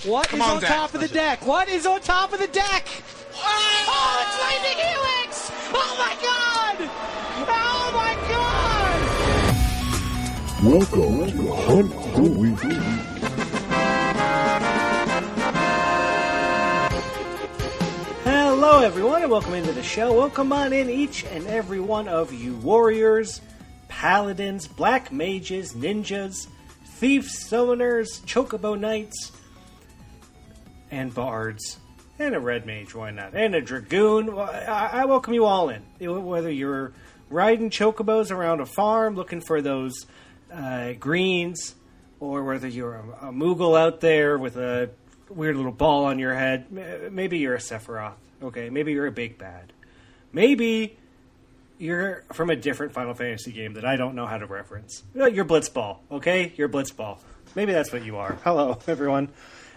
What is on top of the deck? What is on top of the deck? Oh, it's Lightning Helix! Oh my god! Oh my god! Welcome to Hunt the Week. Hello everyone and welcome into the show. Welcome on in each and every one of you warriors, paladins, black mages, ninjas, thieves, summoners, chocobo knights, and bards, and a red mage, why not, and a dragoon. I welcome you all in. Whether you're riding chocobos around a farm looking for those greens, or whether you're a Moogle out there with a weird little ball on your head. Maybe you're a Sephiroth, okay? Maybe you're a big bad. Maybe you're from a different Final Fantasy game that I don't know how to reference. You're Blitzball, okay? You're Blitzball. Maybe that's what you are. Hello, everyone,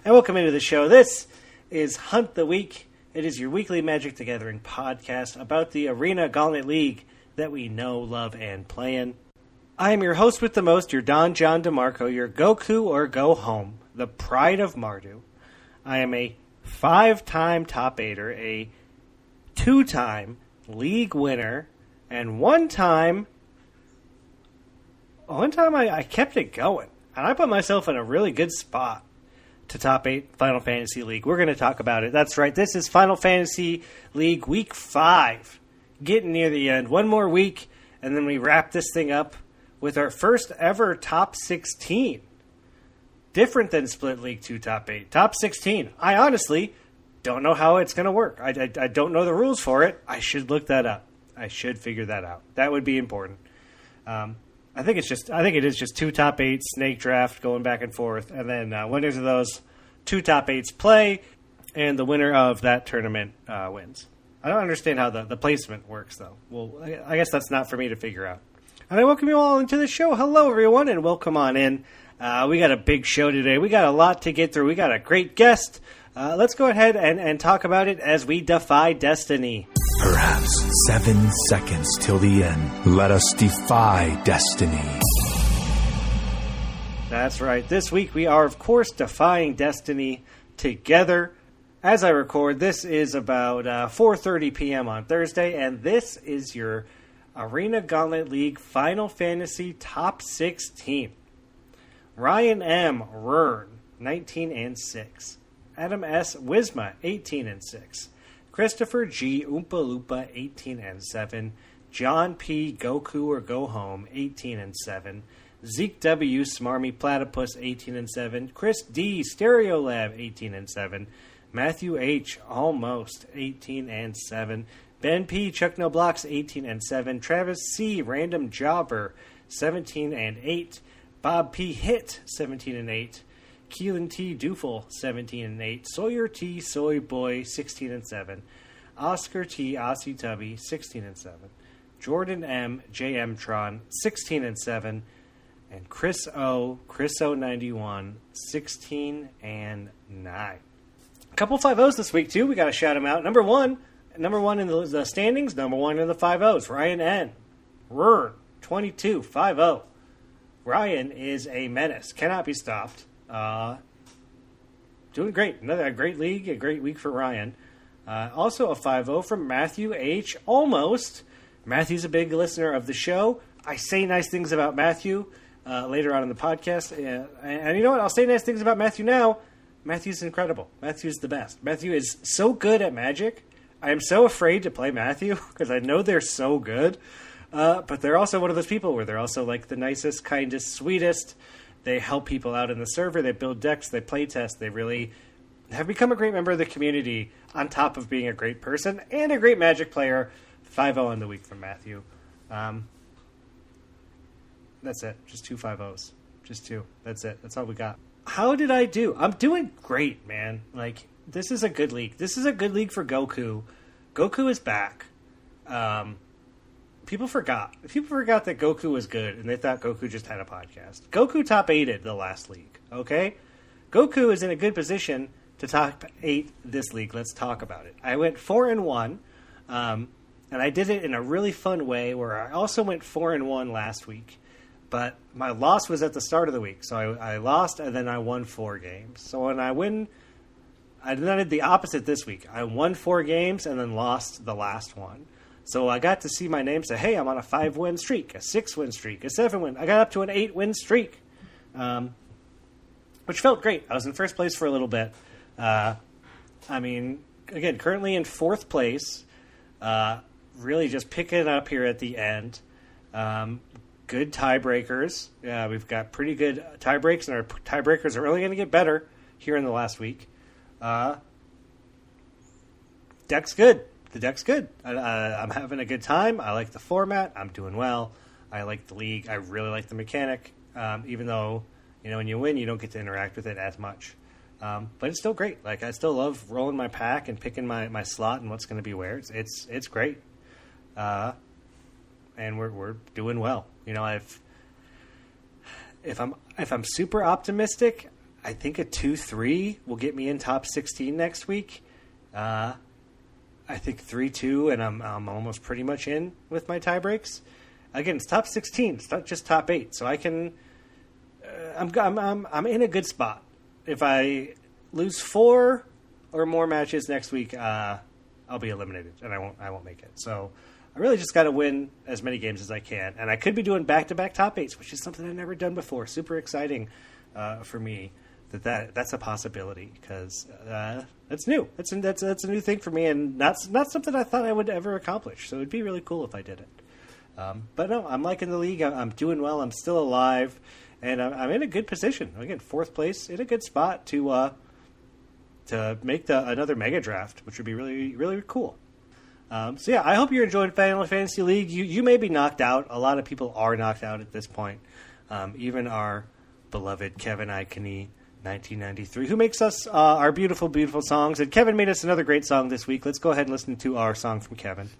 and welcome into the show. This is Hunt the Week. It is your weekly Magic the Gathering podcast about the Arena Gauntlet League that we know, love, and play in. I am your host with the most, your Don John DeMarco, your Goku or Go Home, the pride of Mardu. I am a 5-time top 8er, a 2-time league winner, and one time I kept it going. And I put myself in a really good spot to top 8 Final Fantasy League. We're going to talk about it. That's right. This is Final Fantasy League Week 5. Getting near the end. One more week, and then we wrap this thing up with our first ever top 16. Different than Split League 2 top 8. Top 16. I honestly don't know how it's going to work. I don't know the rules for it. I should look that up. I should figure that out. That would be important. I think it is just 2 top 8 snake draft going back and forth, and then winners of those 2 top 8s play, and the winner of that tournament wins. I don't understand how the placement works, though. Well, I guess that's not for me to figure out. And I welcome you all into the show. Hello, everyone, and welcome on in. We got a big show today. We got a lot to get through. We got a great guest. Let's go ahead and talk about it as we defy destiny. Perhaps 7 seconds till the end. Let us defy destiny. That's right. This week we are, of course, defying destiny together. As I record, this is about 4:30 p.m. on Thursday, and this is your Arena Gauntlet League Final Fantasy Top 16. Ryan M. Rern, 19-6. Adam S. Wisma, 18-6. Christopher G. Oompa Loompa, 18-7. John P. Goku or Go Home, 18-7. Zeke W. Smarmy Platypus, 18-7. Chris D. Stereolab, 18-7. Matthew H. Almost, 18-7. Ben P. Chuck No Blocks, 18-7. Travis C. Random Jobber, 17-8. Bob P. Hit, 17-8. Keelan T. Doofel, 17-8. Sawyer T. Soy Boy, 16-7. Oscar T. Aussie Tubby, 16-7. Jordan M. JM Tron, 16-7. And Chris O. Chris O91, 16-9. A couple 5-0s this week, too. We got to shout them out. Number one in the standings, number 1 in the 5-0s. Ryan N. Rern, 22-5-0. Ryan is a menace. Cannot be stopped. Doing great. Another great league, a great week for Ryan. Also a 5-0 from Matthew H. Almost. Matthew's a big listener of the show. I say nice things about Matthew later on in the podcast. And you know what? I'll say nice things about Matthew now. Matthew's incredible. Matthew's the best. Matthew is so good at Magic. I am so afraid to play Matthew because I know they're so good. But they're also one of those people where they're also like the nicest, kindest, sweetest. They help people out in the server. They build decks. They play test. They really have become a great member of the community on top of being a great person and a great Magic player. 5-0 on the week from Matthew. That's it. Just 2 5-0s. Just 2. That's it. That's all we got. How did I do? I'm doing great, man. Like, this is a good league. This is a good league for Goku. Goku is back. People forgot that Goku was good, and they thought Goku just had a podcast. Goku top 8'd the last league, okay? Goku is in a good position to top 8 this league. Let's talk about it. I went 4-1, and I did it in a really fun way where I also went 4-1 last week. but my loss was at the start of the week. So I lost, and then I won 4 games. So when I win, I did the opposite this week. I won 4 games and then lost the last one. So I got to see my name say, hey, I'm on a 5-win streak, a 6-win streak, a 7-win. I got up to an 8-win streak, which felt great. I was in first place for a little bit. I mean, again, currently in 4th place, really just picking it up here at the end. Good tiebreakers. We've got pretty good tiebreaks, and our tiebreakers are only going to get better here in the last week. Deck's good. The deck's good. I'm having a good time. I like the format. I'm doing well. I like the league. I really like the mechanic, even though, when you win, you don't get to interact with it as much. But it's still great. Like, I still love rolling my pack and picking my slot and what's going to be where. It's great. And we're doing well. If I'm super optimistic, I think a 2-3 will get me in top 16 next week. I think 3-2, and I'm almost pretty much in with my tie breaks. Again, it's top 16. It's not just top 8. So I can. I'm in a good spot. If I lose 4 or more matches next week, I'll be eliminated, and I won't make it. So I really just got to win as many games as I can, and I could be doing back-to-back top 8s, which is something I've never done before. Super exciting for me. That's a possibility, because that's new. That's a new thing for me, and not something I thought I would ever accomplish. So it'd be really cool if I did it. But no, I'm liking the league. I'm doing well. I'm still alive, and I'm in a good position. Again, 4th place, in a good spot to make another mega draft, which would be really, really cool. So yeah, I hope you're enjoying Final Fantasy League. You may be knocked out. A lot of people are knocked out at this point. Even our beloved Kevin Icony, 1993, who makes us our beautiful, beautiful songs. And Kevin made us another great song this week. Let's go ahead and listen to our song from Kevin.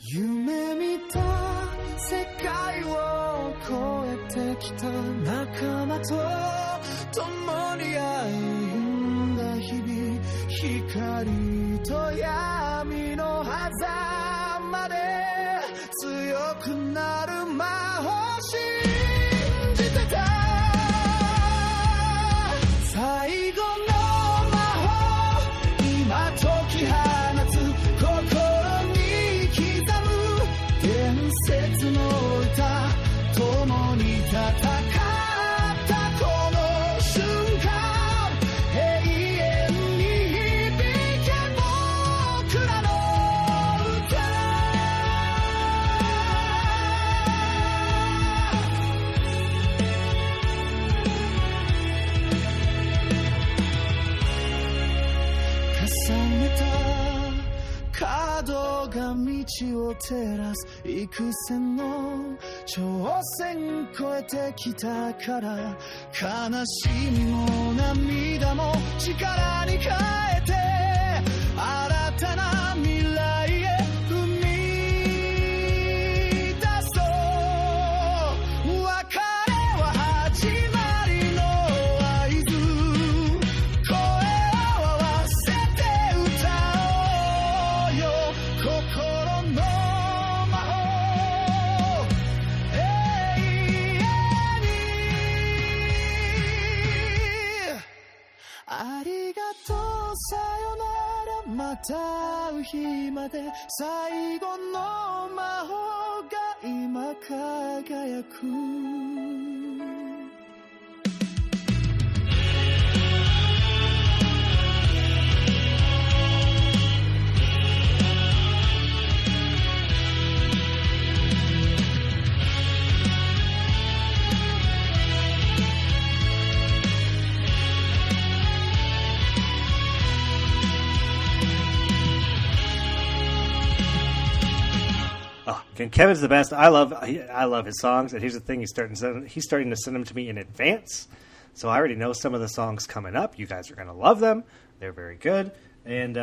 Kevin's the best. I love his songs, and here's the thing: he's starting to send them to me in advance, so I already know some of the songs coming up. You guys are going to love them; they're very good, and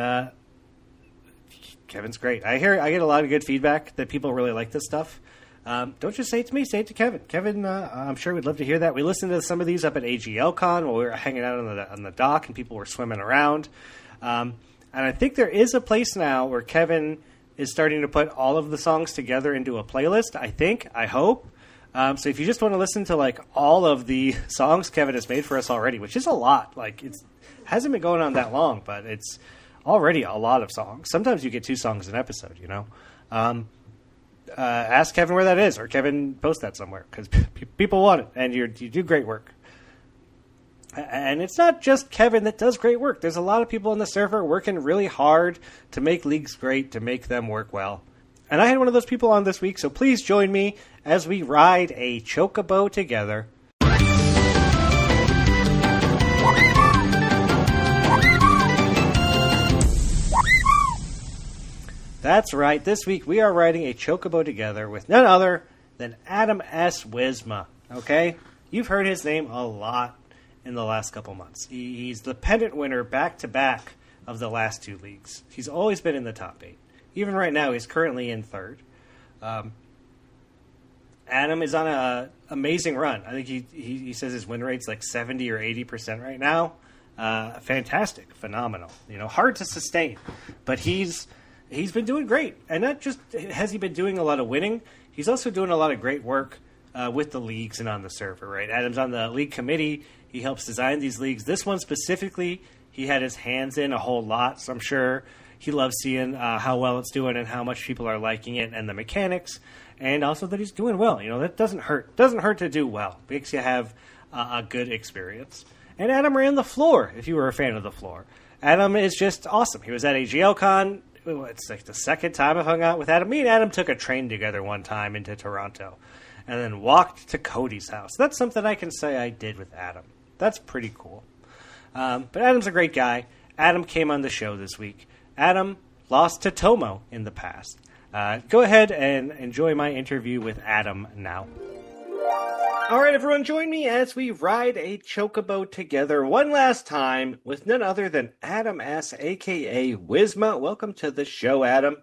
Kevin's great. I get a lot of good feedback that people really like this stuff. Don't just say it to me; say it to Kevin. Kevin, I'm sure would love to hear that. We listened to some of these up at AGLCon while we were hanging out on the dock, and people were swimming around. And I think there is a place now where Kevin is starting to put all of the songs together into a playlist, I hope. So if you just want to listen to like all of the songs Kevin has made for us already, which is a lot, like it hasn't been going on that long, but it's already a lot of songs. Sometimes you get 2 songs an episode, you know. Ask Kevin where that is, or Kevin post that somewhere, because people want it, and you do great work. And it's not just Kevin that does great work. There's a lot of people on the server working really hard to make leagues great, to make them work well. And I had one of those people on this week, so please join me as we ride a chocobo together. That's right, this week we are riding a chocobo together with none other than Adam S. Wisma, okay? You've heard his name a lot in the last couple months. He's the pennant winner back-to-back of the last 2 leagues. He's always been in the top 8. Even right now, he's currently in 3rd. Adam is on an amazing run. I think he says his win rate's like 70 or 80% right now. Fantastic, phenomenal. You know, hard to sustain, but he's been doing great. And not just has he been doing a lot of winning, he's also doing a lot of great work with the leagues and on the server. Right, Adam's on the league committee. He helps design these leagues. This one specifically, he had his hands in a whole lot. So I'm sure he loves seeing how well it's doing and how much people are liking it and the mechanics, and also that he's doing well. You know, that doesn't hurt. Doesn't hurt to do well. Makes you have a good experience. And Adam ran the floor, if you were a fan of the floor. Adam is just awesome. He was at AGLCon. It's like the second time I've hung out with Adam. Me and Adam took a train together one time into Toronto and then walked to Cody's house. That's something I can say I did with Adam. That's pretty cool. But Adam's a great guy. Adam came on the show this week. Adam lost to Tomo in the past. Go ahead and enjoy my interview with Adam now. All right, everyone, join me as we ride a chocobo together one last time with none other than Adam S., a.k.a. Wisma. Welcome to the show, Adam.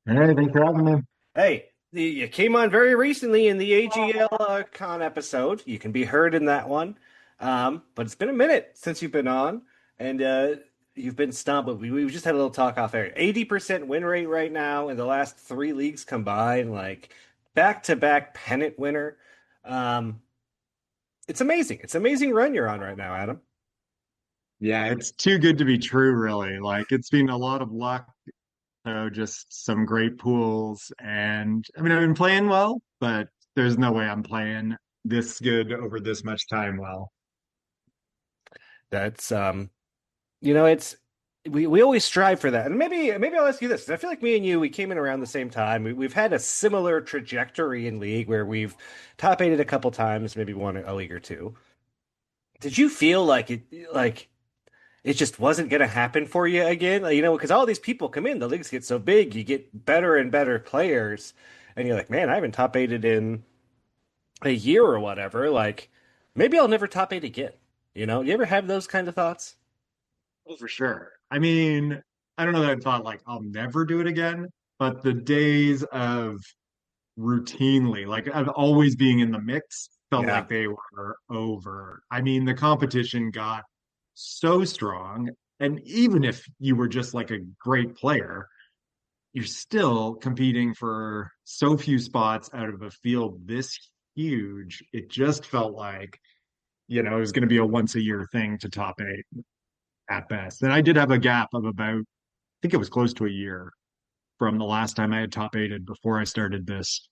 Hey, thanks for having me. Hey, you came on very recently in the AGL Con episode. You can be heard in that one. But it's been a minute since you've been on, and you've been stumped. We just had a little talk off air. 80% win rate right now in the last 3 leagues combined, like back-to-back pennant winner. It's amazing. It's an amazing run you're on right now, Adam. Yeah, it's too good to be true, really. Like, it's been a lot of luck. So just some great pools. And I mean, I've been playing well, but there's no way I'm playing this good over this much time well. That's it's we always strive for that. And maybe I'll ask you this. I feel like me and you, we came in around the same time. We've had a similar trajectory in League where we've top 8'd a couple times, maybe won a league or 2. Did you feel like it just wasn't going to happen for you again? You know, because all these people come in, the leagues get so big, you get better and better players, and you're like, man, I haven't top 8'd in a year or whatever. Like, maybe I'll never top 8 again. You know, you ever have those kind of thoughts? Oh, for sure. I mean, I don't know that I thought like I'll never do it again, but the days of routinely, like of always being in the mix, felt like they were over. I mean, the competition got so strong, and even if you were just like a great player, you're still competing for so few spots out of a field this huge. It just felt like, you know, it was going to be a once a year thing to top 8 at best. And I did have a gap of about, I think it was close to a year from the last time I had top 8'd before I started this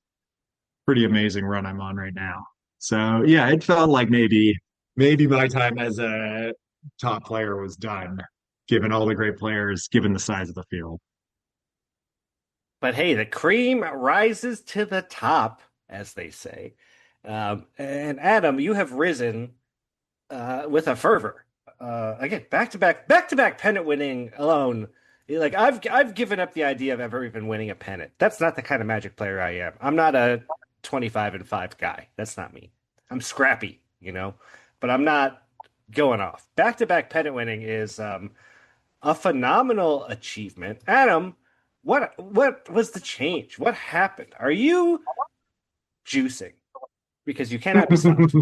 pretty amazing run I'm on right now. So yeah, it felt like maybe my time as a top player was done, given all the great players, given the size of the field. But hey, the cream rises to the top, as they say. And Adam, you have risen with a fervor. Again, back-to-back pennant winning alone. Like I've given up the idea of ever even winning a pennant. That's not the kind of Magic player I am. I'm not a 25-5 guy. That's not me. I'm scrappy, you know, but I'm not going off. Back-to-back pennant winning is a phenomenal achievement. Adam, what was the change? What happened? Are you juicing? Because you cannot be stopped.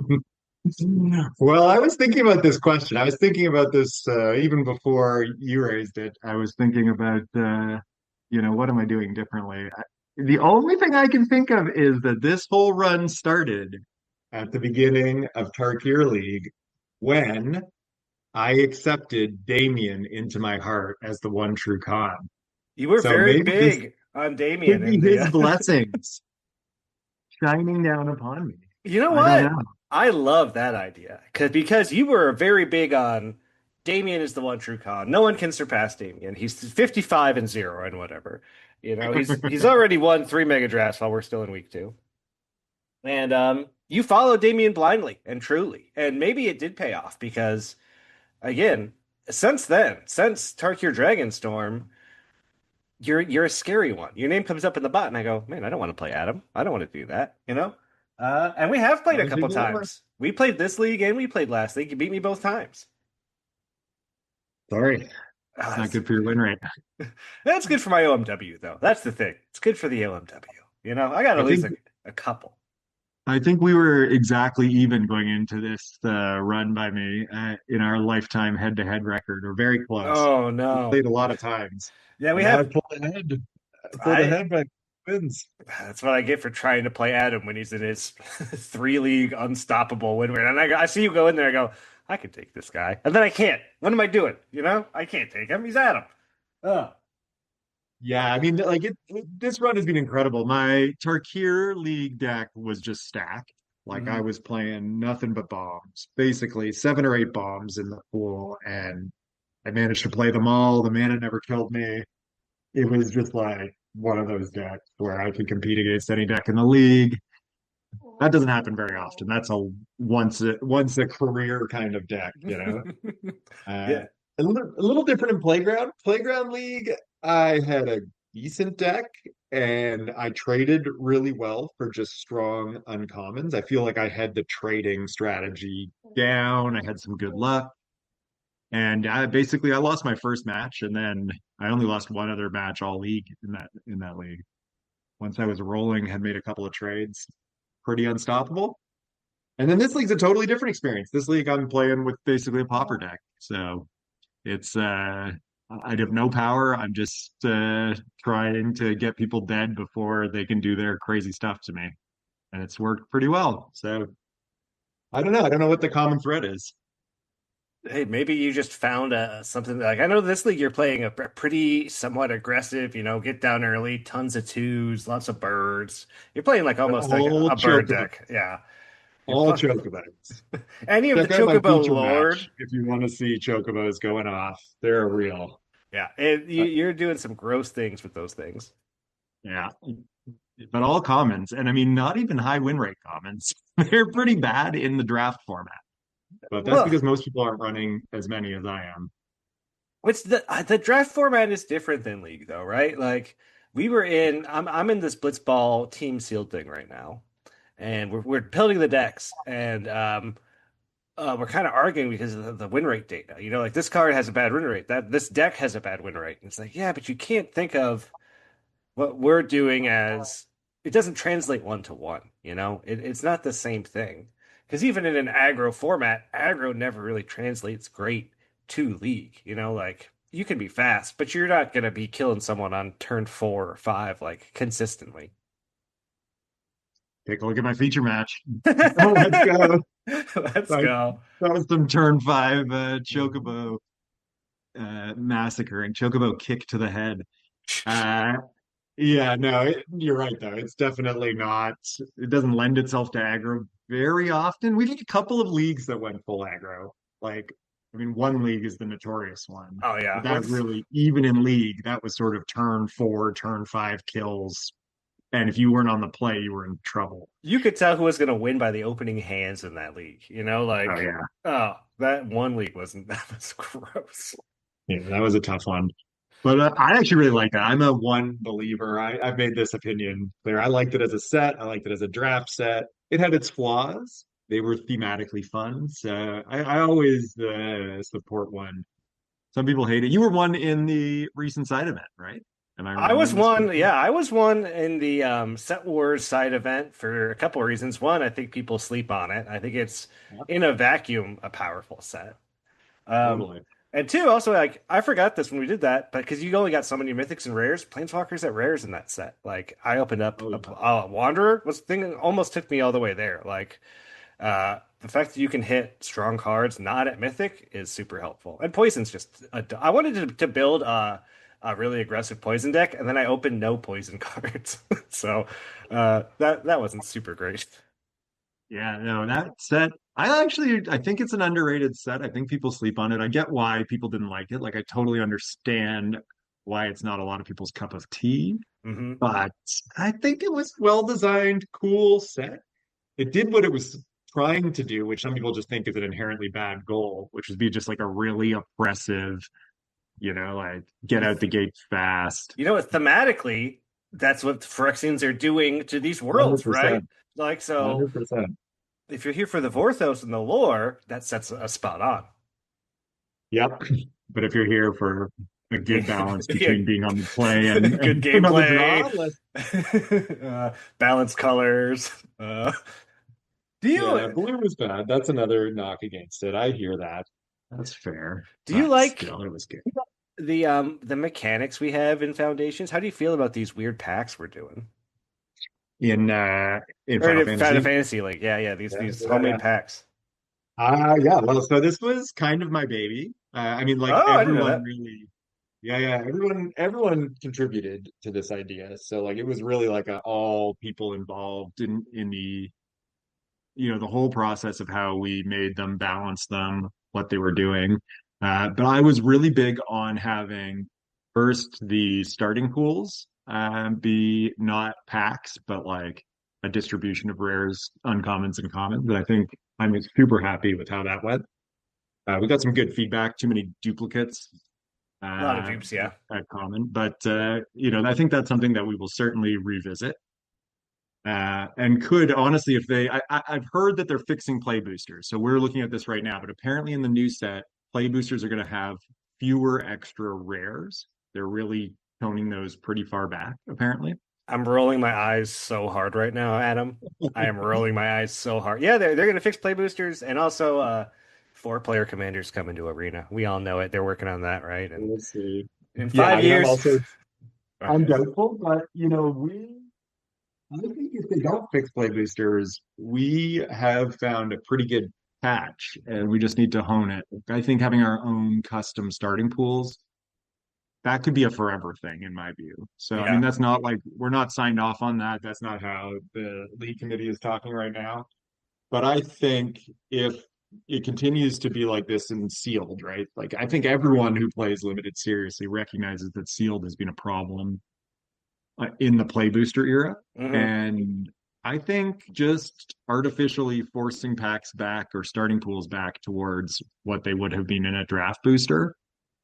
Well, I was thinking about this question. I was thinking about this even before you raised it. I was thinking about, what am I doing differently? The only thing I can think of is that this whole run started at the beginning of Tarkir League when I accepted Damien into my heart as the one true Khan. You were So very maybe this big on Damien could be in his the. blessings shining down upon me. You know I don't what? know. I love that idea because you were very big on Damien is the one true con. No one can surpass Damien. He's 55 and 0 and whatever. He's already won 3 mega drafts while we're still in week 2. And you follow Damien blindly and truly. And maybe it did pay off because again, since then, since Tarkir Dragonstorm, you're a scary one. Your name comes up in the bot, and I go, man, I don't want to play Adam. I don't want to do that, you know. And we have played a Other couple people are. times. We played this league and we played last league. You beat me both times. Sorry, it's not That's, good for your win rate. that's good for my OMW though. That's the thing. It's good for the OMW. You know, I got I at least think a couple. I think we were exactly even going into this run by me in our lifetime head-to-head record, or very close. Oh We no. played a lot of times, Yeah, we and now I have. pulled ahead. I pulled I. ahead by wins. That's what I get for trying to play Adam when he's in his 3 league unstoppable win rate. And I see you go in there. I go, I can take this guy, and then I can't. What am I doing? You know, I can't take him. He's Adam. Oh. Yeah, I mean, like this run has been incredible. My Tarkir League deck was just stacked. Like I Mhm. was playing nothing but bombs, basically 7 or 8 bombs in the pool, and I managed to play them all. The mana never killed me. It was just like one of those decks where I could compete against any deck in the league. That doesn't happen very often. That's a once a career kind of deck, you know. Uh, Yeah. a little different in Playground. Playground League, I had a decent deck and I traded really well for just strong uncommons. I feel like I had the trading strategy down. I had some good luck. And I lost my first match, and then I only lost one other match all league in that league. Once I was rolling, had made a couple of trades, pretty unstoppable. And then this league's a totally different experience. This league I'm playing with basically a pauper deck. So it's I have no power. I'm just trying to get people dead before they can do their crazy stuff to me. And it's worked pretty well. So I don't know. I don't know what the common thread is. Hey, maybe you just found something like I know this league you're playing a pretty somewhat aggressive, get down early, tons of twos, lots of birds. You're playing like almost like All a bird chocobo, deck. Yeah. You're all playing chocobos. any of the Check out my Chocobo feature Lord. match if you want to see chocobos going off. They're real. Yeah, Uh, you're doing some gross things with those things. yeah, but all commons, and I mean not even high win rate commons. They're pretty bad in the draft format. But that's Well, because most people aren't running as many as I am. what's the draft format is different than league though, right? Like we were in I'm in this Blitzball team sealed thing right now, and we're building the decks, and we're kind of arguing because of the win rate data. Like this card has a bad win rate. That this deck has a bad win rate. And it's like, yeah, but you can't think of what we're doing as it doesn't translate one to one. It's not the same thing. Because even in an aggro format, aggro never really translates great to league. Like you can be fast, but you're not going to be killing someone on turn 4 or 5 like consistently. Take a look at my feature match. Oh, let's Let's go. That go. that was some turn five chocobo massacring, chocobo kick to the head. Uh, yeah, no, you're right though. It's definitely not. It doesn't lend itself to aggro very often. We've had a couple of leagues that went full aggro. Like, I mean, one league is the notorious one, Oh but yeah. that really, even in league, that was sort of turn four, turn five kills. And if you weren't on the play, you were in trouble. You could tell who was going to win by the opening hands in that league. Oh Like, yeah, oh, that one league wasn't that was gross. yeah, that was a tough one. But I actually really like that. I'm a one believer. I've made this opinion clear. I liked it as a set. I liked it as a draft set. It had its flaws. They were thematically fun. So I always support one. Some people hate it. You were one in the recent side event, right? Am I I was remembering this one, correctly? yeah, I was one in the Set Wars side event for a couple of reasons. One, I think people sleep on it. I think it's Yeah, in a vacuum a powerful set. Um, totally. And two, also like I forgot this when we did that, but because you only got so many mythics and rares, planeswalkers at rares in that set. Like I opened up Oh, a, yeah. Wanderer was the thing that almost took me all the way there. Like the fact that you can hit strong cards not at mythic is super helpful. And poison's just I wanted to build a really aggressive poison deck, and then I opened no poison cards, so that wasn't super great. Yeah, no, that set, I think it's an underrated set. I think people sleep on it. I get why people didn't like it. Like, I totally understand why it's not a lot of people's cup of tea, Hmm. but I think it was well designed, cool set. It did what it was trying to do, which some people just think is an inherently bad goal, which would be just like a really oppressive, like get out the gate fast. You know what? Thematically, that's what Phyrexians are doing to these worlds, right? 100%. Like, so 100%. if you're here for the Vorthos and the lore, that sets a spot on. Yep. But if you're here for a good balance Yeah, between being on the play good and on the draw, gameplay, balanced colors. Do yeah, you blue was bad. That's another knock against it. I hear that. That's fair. do you But like still, it was good. the mechanics we have in Foundations? How do you feel about these weird packs we're doing? In Or Final in Final Fantasy. Fantasy League? Yeah, yeah, Yeah, these yeah, homemade yeah. packs. Yeah, well, so this was kind of my baby. I mean, like Oh, I didn't know everyone that. really, yeah, everyone contributed to this idea. So like it was really like all people involved in the the whole process of how we made them, balance them, what they were doing. But I was really big on having first the starting pools be not packs, but like a distribution of rares, uncommons, and commons. And I think I'm super happy with how that went. We got some good feedback, too many duplicates A lot of uh, dupes, yeah. at common, but I think that's something that we will certainly revisit. And could honestly, if I've heard that they're fixing play boosters, so we're looking at this right now. But apparently, in the new set, play boosters are going to have fewer extra rares. They're really toning those pretty far back, apparently. I'm rolling my eyes so hard right now, Adam. I am rolling my eyes so hard. Yeah, they're gonna fix play boosters and also four-player commanders come into Arena. We all know it. They're working on that, right? And We'll see. in Yeah, I five mean, years, I'm okay. doubtful, but I think if they don't fix play boosters, we have found a pretty good patch, and we just need to hone it. I think having our own custom starting pools, that could be a forever thing in my view. So, I mean, Yeah. that's not like we're not signed off on that. That's not how the league committee is talking right now. But I think if it continues to be like this in sealed, right? Like I think everyone who plays limited seriously recognizes that sealed has been a problem in the play booster era. Hmm. And I think just artificially forcing packs back or starting pools back towards what they would have been in a draft booster,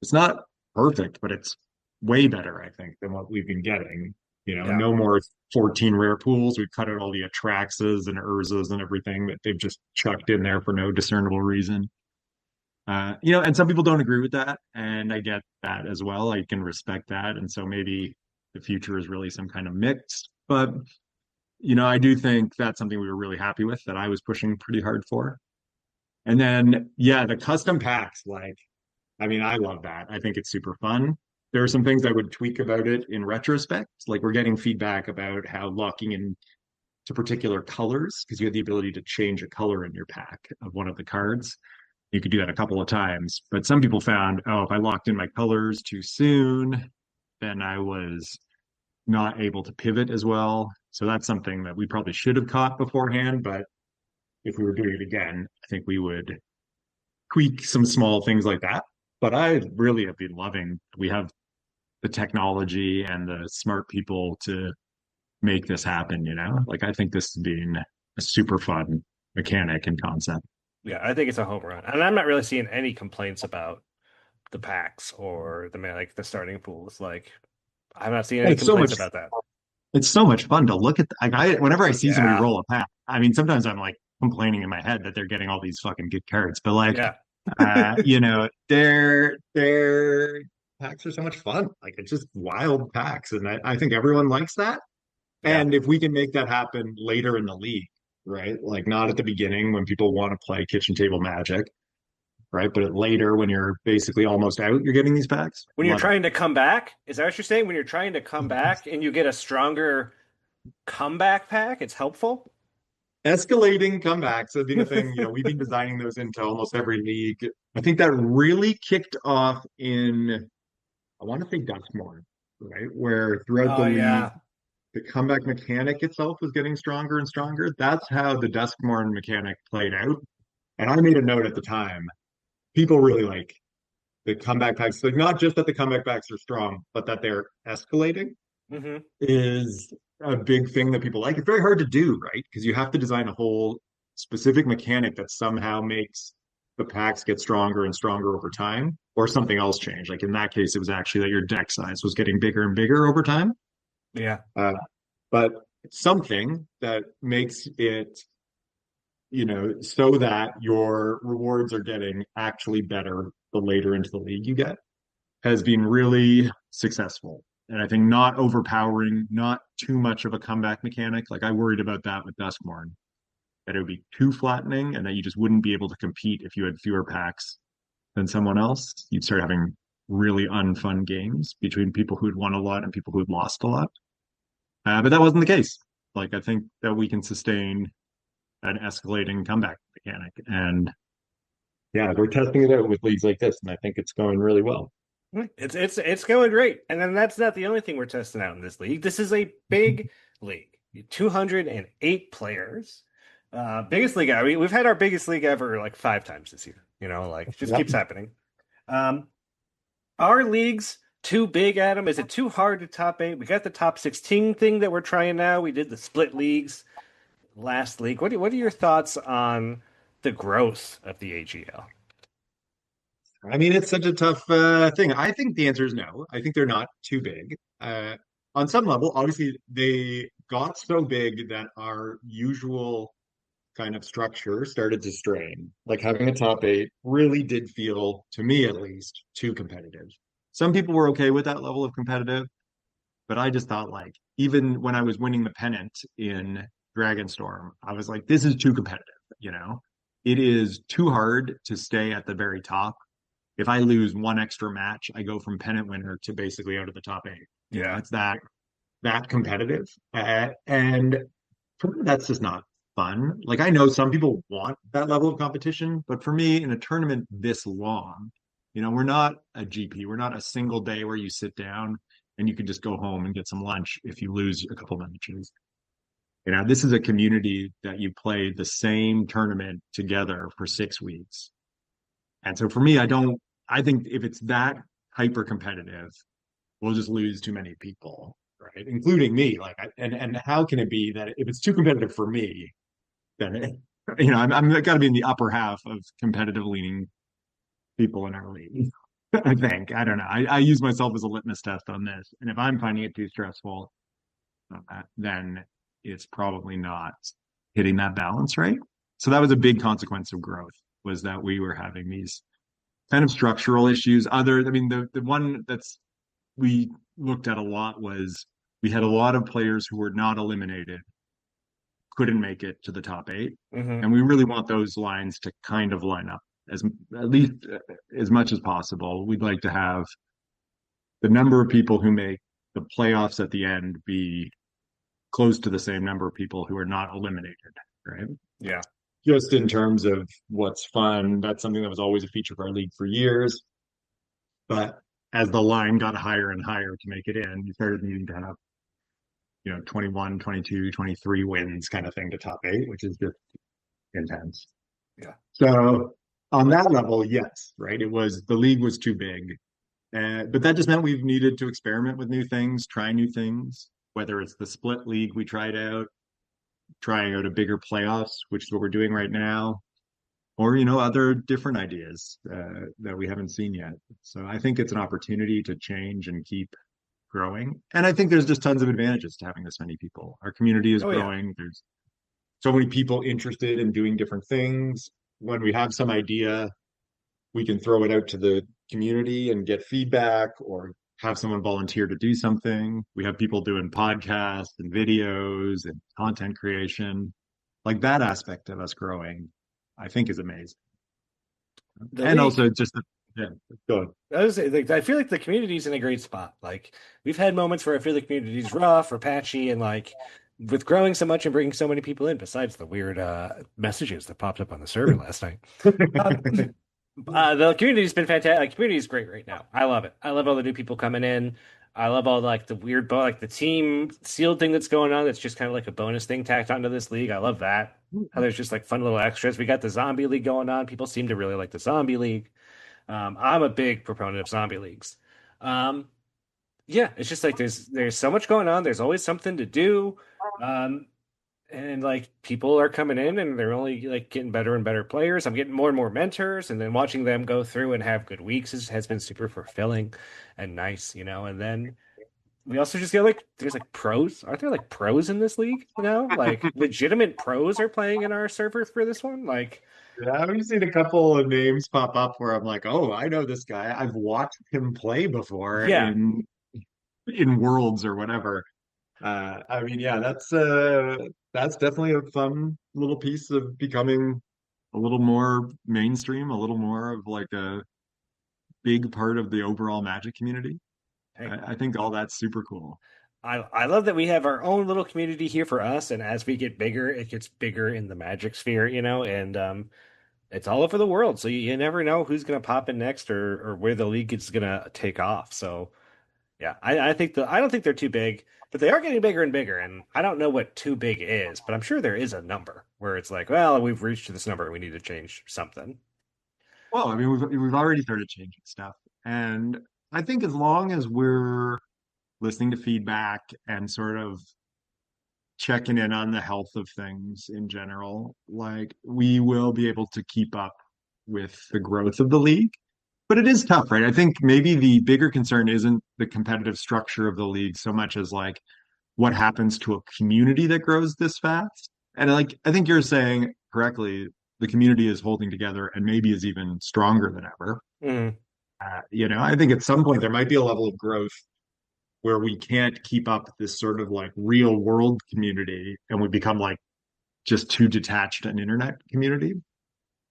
it's not perfect, but it's way better, I think, than what we've been getting. Yeah. No more 14 rare pools. We've cut out all the Atraxas and Urzas and everything that they've just chucked in there for no discernible reason. And some people don't agree with that, and I get that as well. I can respect that, and so maybe the future is really some kind of mix. But I do think that's something we were really happy with that I was pushing pretty hard for. And then, yeah, the custom packs, like, I mean, I love that. I think it's super fun. There are some things I would tweak about it in retrospect. Like, we're getting feedback about how locking in to particular colors, because you have the ability to change a color in your pack of one of the cards. You could do that a couple of times. But some people found, oh, if I locked in my colors too soon, then I was not able to pivot as well. So that's something that we probably should have caught beforehand. But if we were doing it again, I think we would tweak some small things like that. But I really have been loving, we have the technology and the smart people to make this happen. Like I think this has been a super fun mechanic and concept. Yeah, I think it's a home run. And I'm not really seeing any complaints about the packs or the starting pools. Like I'm not seeing any It's so complaints much about that. it's so much fun to look at. Like whenever I see somebody Yeah. roll a pack, I mean, sometimes I'm like complaining in my head that they're getting all these fucking good cards, but like, Yeah. their packs are so much fun. Like it's just wild packs, and I think everyone likes that. Yeah. And if we can make that happen later in the league, right? Like not at the beginning when people want to play kitchen table magic, right? But later, when you're basically almost out, you're getting these packs. When you're Love it. trying to come back, is that what you're saying? When you're trying to come back and you get a stronger comeback pack, it's helpful? Escalating comebacks have been a thing. We've been designing those into almost every league. I think that really kicked off in, I want to say Duskmorn, right? Where throughout the Oh league, yeah. the comeback mechanic itself was getting stronger and stronger. That's how the Duskmorn mechanic played out. And I made a note at the time. People really like the comeback packs, like not just that the comeback packs are strong, but that they're escalating Hmm. is a big thing that people like. It's very hard to do, right? Because you have to design a whole specific mechanic that somehow makes the packs get stronger and stronger over time, or something else change. Like in that case, it was actually that your deck size was getting bigger and bigger over time. Yeah. Uh, but something that makes it, so that your rewards are getting actually better the later into the league you get, has been really successful. And I think not overpowering, not too much of a comeback mechanic. Like I worried about that with Duskmorn, that it would be too flattening and that you just wouldn't be able to compete if you had fewer packs than someone else. You'd start having really unfun games between people who'd won a lot and people who'd lost a lot. But that wasn't the case. Like I think that we can sustain an escalating comeback mechanic. And yeah, we're testing it out with leagues like this, and I think it's going really well. It's going great. And then that's not the only thing we're testing out in this league. This is a big league. 208 players. Biggest league ever. We've had our biggest league ever like 5 times this year. Like it just Yep. keeps happening. Um, our league's too big, Adam. Is it too hard to top eight? We got the top 16 thing that we're trying now. We did the split leagues last league. What are your thoughts on the growth of the AGL? I mean, it's such a tough thing. I think the answer is no. I think they're not too big. On some level, obviously, they got so big that our usual kind of structure started to strain. Like having a top eight really did feel, to me at least, too competitive. Some people were okay with that level of competitive, but I just thought like, even when I was winning the pennant in Dragonstorm, I was like, this is too competitive, you know? It is too hard to stay at the very top. If I lose one extra match, I go from pennant winner to basically out of the top eight. Yeah. It's that competitive. And for me, that's just not fun. Like I know some people want that level of competition, but for me, in a tournament this long, we're not a GP. We're not a single day where you sit down and you can just go home and get some lunch if you lose a couple matches. This is a community that you play the same tournament together for 6 weeks. And so for me, I think if it's that hyper competitive, we'll just lose too many people, right? Including me. Like, and how can it be that if it's too competitive for me, then I'm got to be in the upper half of competitive leaning people in our league. I think I don't know. I use myself as a litmus test on this, and if I'm finding it too stressful, then it's probably not hitting that balance right. So that was a big consequence of growth, was that we were having these kind of structural issues. I mean, the one that's we looked at a lot was we had a lot of players who were not eliminated, couldn't make it to the top eight, Hmm. and we really want those lines to kind of line up as at least as much as possible. We'd like to have the number of people who make the playoffs at the end be close to the same number of people who are not eliminated, right? Yeah. Just in terms of what's fun, that's something that was always a feature of our league for years. But as the line got higher and higher to make it in, you started needing to have, 21, 22, 23 wins kind of thing to top eight, which is just intense. Yeah. So on that level, yes, right? The league was too big. But that just meant we've needed to experiment with new things, try new things, whether it's the split league we tried out, trying out a bigger playoffs, which is what we're doing right now, or other different ideas that we haven't seen yet. So I think it's an opportunity to change and keep growing, and I think there's just tons of advantages to having this many people. Our community is Oh yeah. growing. There's so many people interested in doing different things. When we have some idea, we can throw it out to the community and get feedback, or have someone volunteer to do something. We have people doing podcasts and videos and content creation. Like that aspect of us growing, I think is amazing. The And league, also just yeah, go on. I feel like the community's in a great spot. Like we've had moments where I feel the community's rough or patchy, and like with growing so much and bringing so many people in, besides the weird messages that popped up on the server last night. Um, the community's been fantastic. Like, community is great right now. I love it. I love all the new people coming in. I love all like the weird, like the team sealed thing that's going on. That's just kind of like a bonus thing tacked onto this league. I love that. How there's just like fun little extras. We got the zombie league going on. People seem to really like the zombie league. I'm a big proponent of zombie leagues. Um, yeah, it's just like there's so much going on. There's always something to do. Um, and like people are coming in and they're only like getting better and better players. I'm getting more and more mentors, and then watching them go through and have good weeks has been super fulfilling and nice, you know. And then we also just get like there's like pros. Aren't there like pros in this league? You know, like legitimate pros are playing in our server for this one. Like, Yeah, I've seen a couple of names pop up where I'm like, oh, I know this guy. I've watched him play before yeah, in Worlds or whatever. I mean, yeah, that's definitely a fun little piece of becoming a little more mainstream, a little more of like a big part of the overall Magic community. hey, I think all that's super cool. I love that we have our own little community here for us, and as we get bigger, it gets bigger in the Magic sphere, you know, and it's all over the world, so you never know who's going to pop in next or where the league is going to take off. So yeah, I think I don't think they're too big, but they are getting bigger and bigger. And I don't know what too big is, but I'm sure there is a number where it's like, well, we've reached this number and we need to change something. Well, I mean, we've already started changing stuff, and I think as long as we're listening to feedback and sort of checking in on the health of things in general, like we will be able to keep up with the growth of the league. But it is tough, right? I think maybe the bigger concern isn't the competitive structure of the league so much as like what happens to a community that grows this fast. And like I think you're saying correctly, the community is holding together and maybe is even stronger than ever. Mm. I think at some point there might be a level of growth where we can't keep up this sort of like real world community and we become like just too detached an internet community.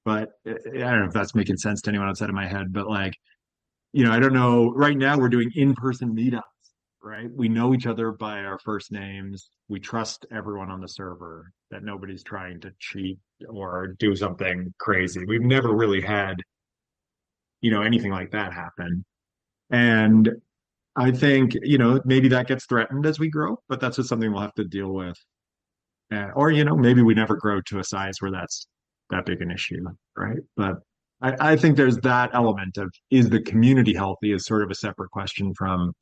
But I don't know if that's making sense to anyone outside of my head, but like, I don't know. Right now we're doing in-person meetups, right? We know each other by our first names. We trust everyone on the server that nobody's trying to cheat or do something crazy. We've never really had, anything like that happen. And I think, maybe that gets threatened as we grow, but that's just something we'll have to deal with. Or, maybe we never grow to a size where that's that big an issue, right? But I think there's that element of is the community healthy is sort of a separate question from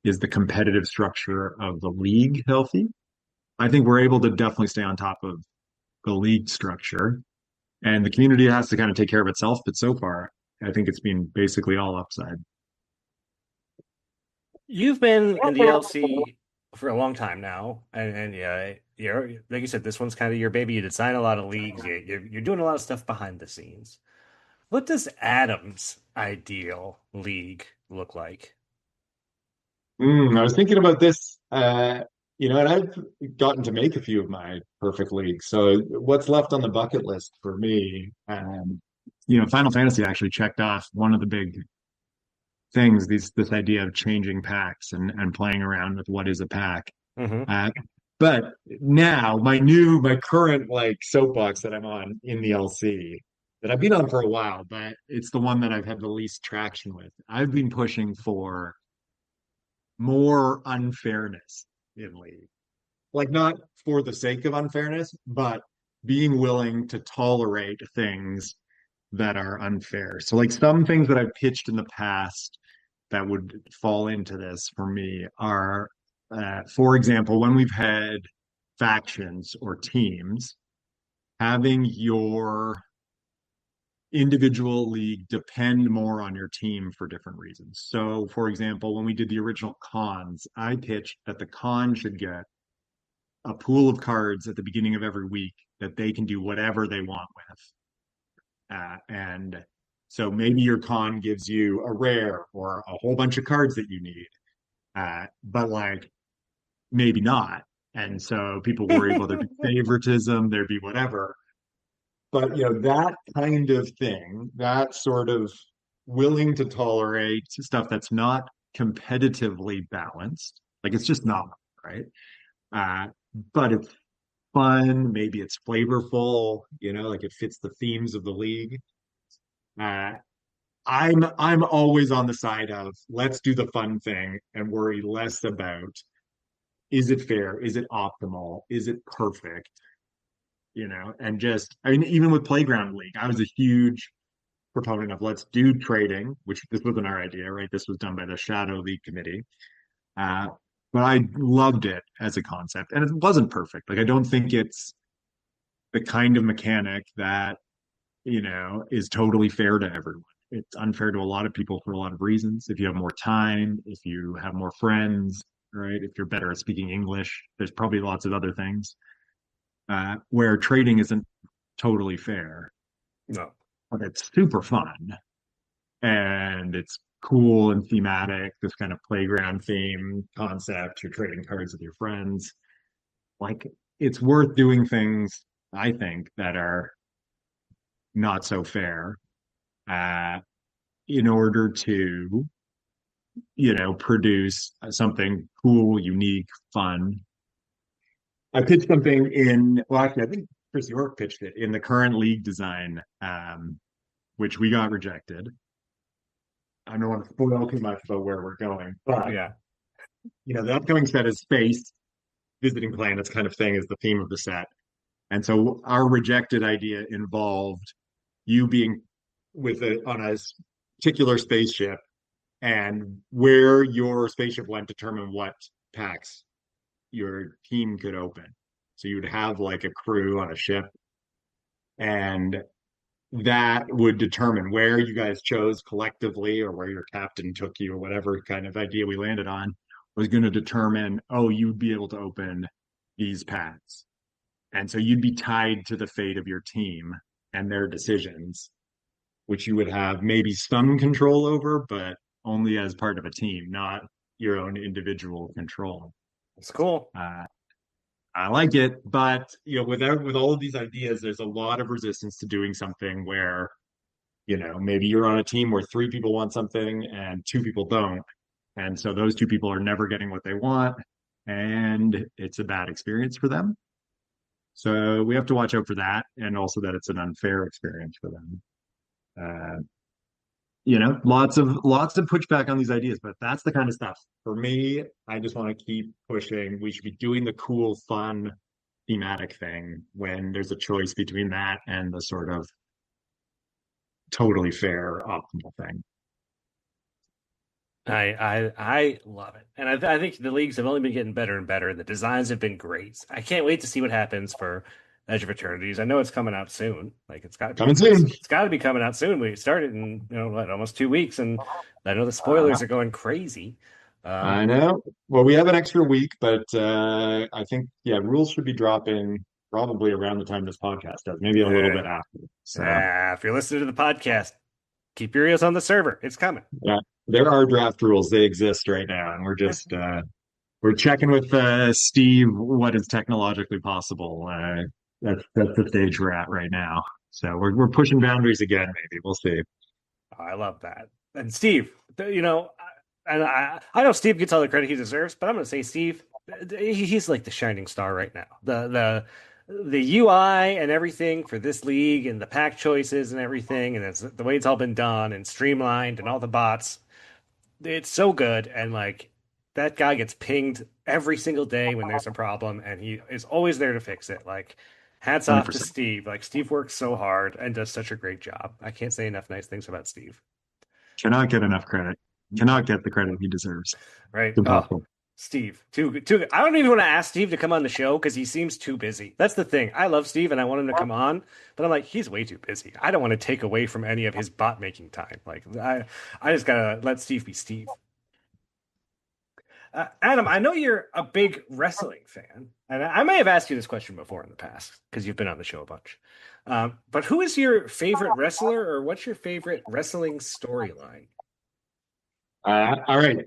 is the competitive structure of the league healthy? I think we're able to definitely stay on top of the league structure and the community has to kind of take care of itself. But so far, I think it's been basically all upside. You've been in the LC for a long time now, and yeah, you're like you said, this one's kind of your baby. You design a lot of leagues. You're doing a lot of stuff behind the scenes. What does Adam's ideal league look like? I was thinking about this, and I've gotten to make a few of my perfect leagues. So what's left on the bucket list for me, Final Fantasy actually checked off one of the big things, this idea of changing packs and playing around with what is a pack. Hmm. Uh, but now my current like soapbox that I'm on in the LC that I've been on for a while, but it's the one that I've had the least traction with. I've been pushing for more unfairness in league. Like not for the sake of unfairness, but being willing to tolerate things that are unfair. So like some things that I've pitched in the past that would fall into this for me are, for example, when we've had factions or teams, having your individual league depend more on your team for different reasons. So, for example, when we did the original cons, I pitched that the con should get a pool of cards at the beginning of every week that they can do whatever they want with. And so maybe your con gives you a rare or a whole bunch of cards that you need, but like maybe not. And so people worry, well, there'd be favoritism, there'd be whatever. But that kind of thing, that sort of willing to tolerate stuff that's not competitively balanced, like it's just not, right? Uh, but it's fun, maybe it's flavorful, like it fits the themes of the league. Uh, I'm always on the side of let's do the fun thing and worry less about is it fair, is it optimal, is it perfect, and just I mean even with Playground League, I was a huge proponent of let's do trading, which this wasn't our idea, right? This was done by the Shadow League Committee. Uh, but I loved it as a concept, and it wasn't perfect. Like I don't think it's the kind of mechanic that is totally fair to everyone. It's unfair to a lot of people for a lot of reasons. If you have more time, if you have more friends, right? If you're better at speaking English, there's probably lots of other things where trading isn't totally fair. No. But it's super fun and it's cool and thematic, this kind of playground theme concept. You're trading cards with your friends. Like it's worth doing things, I think, that are not so fair in order to, produce something cool, unique, fun. I pitched something well, actually, I think Chris York pitched it in the current league design, which we got rejected. I don't want to spoil too much about where we're going, but Yeah. The upcoming set is space, visiting planets kind of thing is the theme of the set. And so our rejected idea involved you being on a particular spaceship, and where your spaceship went determine what packs your team could open. So you would have like a crew on a ship, and that would determine where you guys chose collectively or where your captain took you or whatever kind of idea we landed on was going to determine, oh, you'd be able to open these packs. And so you'd be tied to the fate of your team and their decisions, which you would have maybe some control over, but only as part of a team, not your own individual control. It's cool. I like it, but with all of these ideas, there's a lot of resistance to doing something where, maybe you're on a team where 3 people want something and 2 people don't, and so those 2 people are never getting what they want, and it's a bad experience for them. So we have to watch out for that, and also that it's an unfair experience for them. Lots of pushback on these ideas, but that's the kind of stuff. For me, I just want to keep pushing. We should be doing the cool, fun, thematic thing when there's a choice between that and the sort of totally fair, optimal thing. I love it, and I think the leagues have only been getting better and better. The designs have been great. I can't wait to see what happens for Edge of Eternities. I know it's coming out soon. Like it's got to coming soon. It's got to be coming out soon. We started in almost 2 weeks, and I know the spoilers are going crazy. I know. Well, we have an extra week, but I think rules should be dropping probably around the time this podcast does, maybe a little bit after. So if you're listening to the podcast, keep your ears on the server. It's coming. Yeah, there are draft rules. They exist right now, and we're just we're checking with Steve what is technologically possible. That's the stage we're at right now. So we're pushing boundaries again. Maybe we'll see. I love that. And Steve, and I know Steve gets all the credit he deserves, but I'm going to say Steve, he's like the shining star right now. The UI and everything for this league and the pack choices and everything, and it's the way it's all been done and streamlined and all the bots. It's so good, and like that guy gets pinged every single day when there's a problem, and he is always there to fix it. Like hats off 100%. to Steve. Like Steve works so hard and does such a great job. I can't say enough nice things about Steve. Cannot get enough credit. Cannot get the credit he deserves. Right. It's impossible. Steve, too good. I don't even want to ask Steve to come on the show because he seems too busy. That's the thing. I love Steve and I want him to come on, but I'm like, he's way too busy. I don't want to take away from any of his bot making time. Like, I just gotta let Steve be Steve. Adam, I know you're a big wrestling fan, and I may have asked you this question before in the past because you've been on the show a bunch. But who is your favorite wrestler, or what's your favorite wrestling storyline? All right.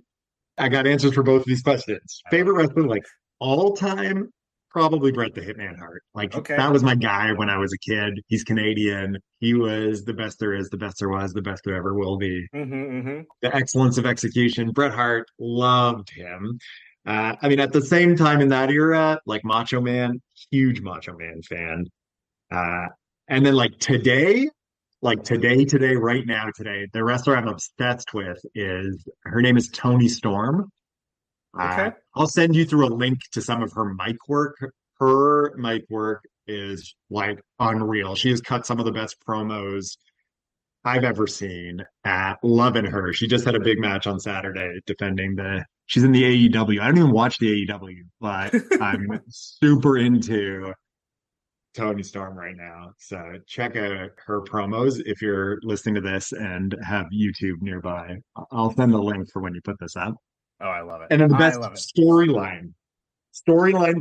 I got answers for both of these questions. Favorite wrestler, like all time, probably Bret the Hitman Hart. Like Okay. that was my guy when I was a kid. He's Canadian. He was the best there is, the best there was, the best there ever will be. Mm-hmm. The excellence of execution. Bret Hart, loved him. I mean, at the same time in that era, like Macho Man, huge Macho Man fan. Uh, and then today, right now, today, the wrestler I'm obsessed with is her name is Tony Storm. Okay. I'll send you through a link to some of her mic work. Her mic work is like unreal. She has cut some of the best promos I've ever seen. Loving her. She just had a big match on Saturday defending she's in the AEW. I don't even watch the AEW, but I'm super into Tony Storm right now. So check out her promos if you're listening to this and have YouTube nearby. I'll send the link for when you put this up. Oh, I love it. And then the I best love it. storyline,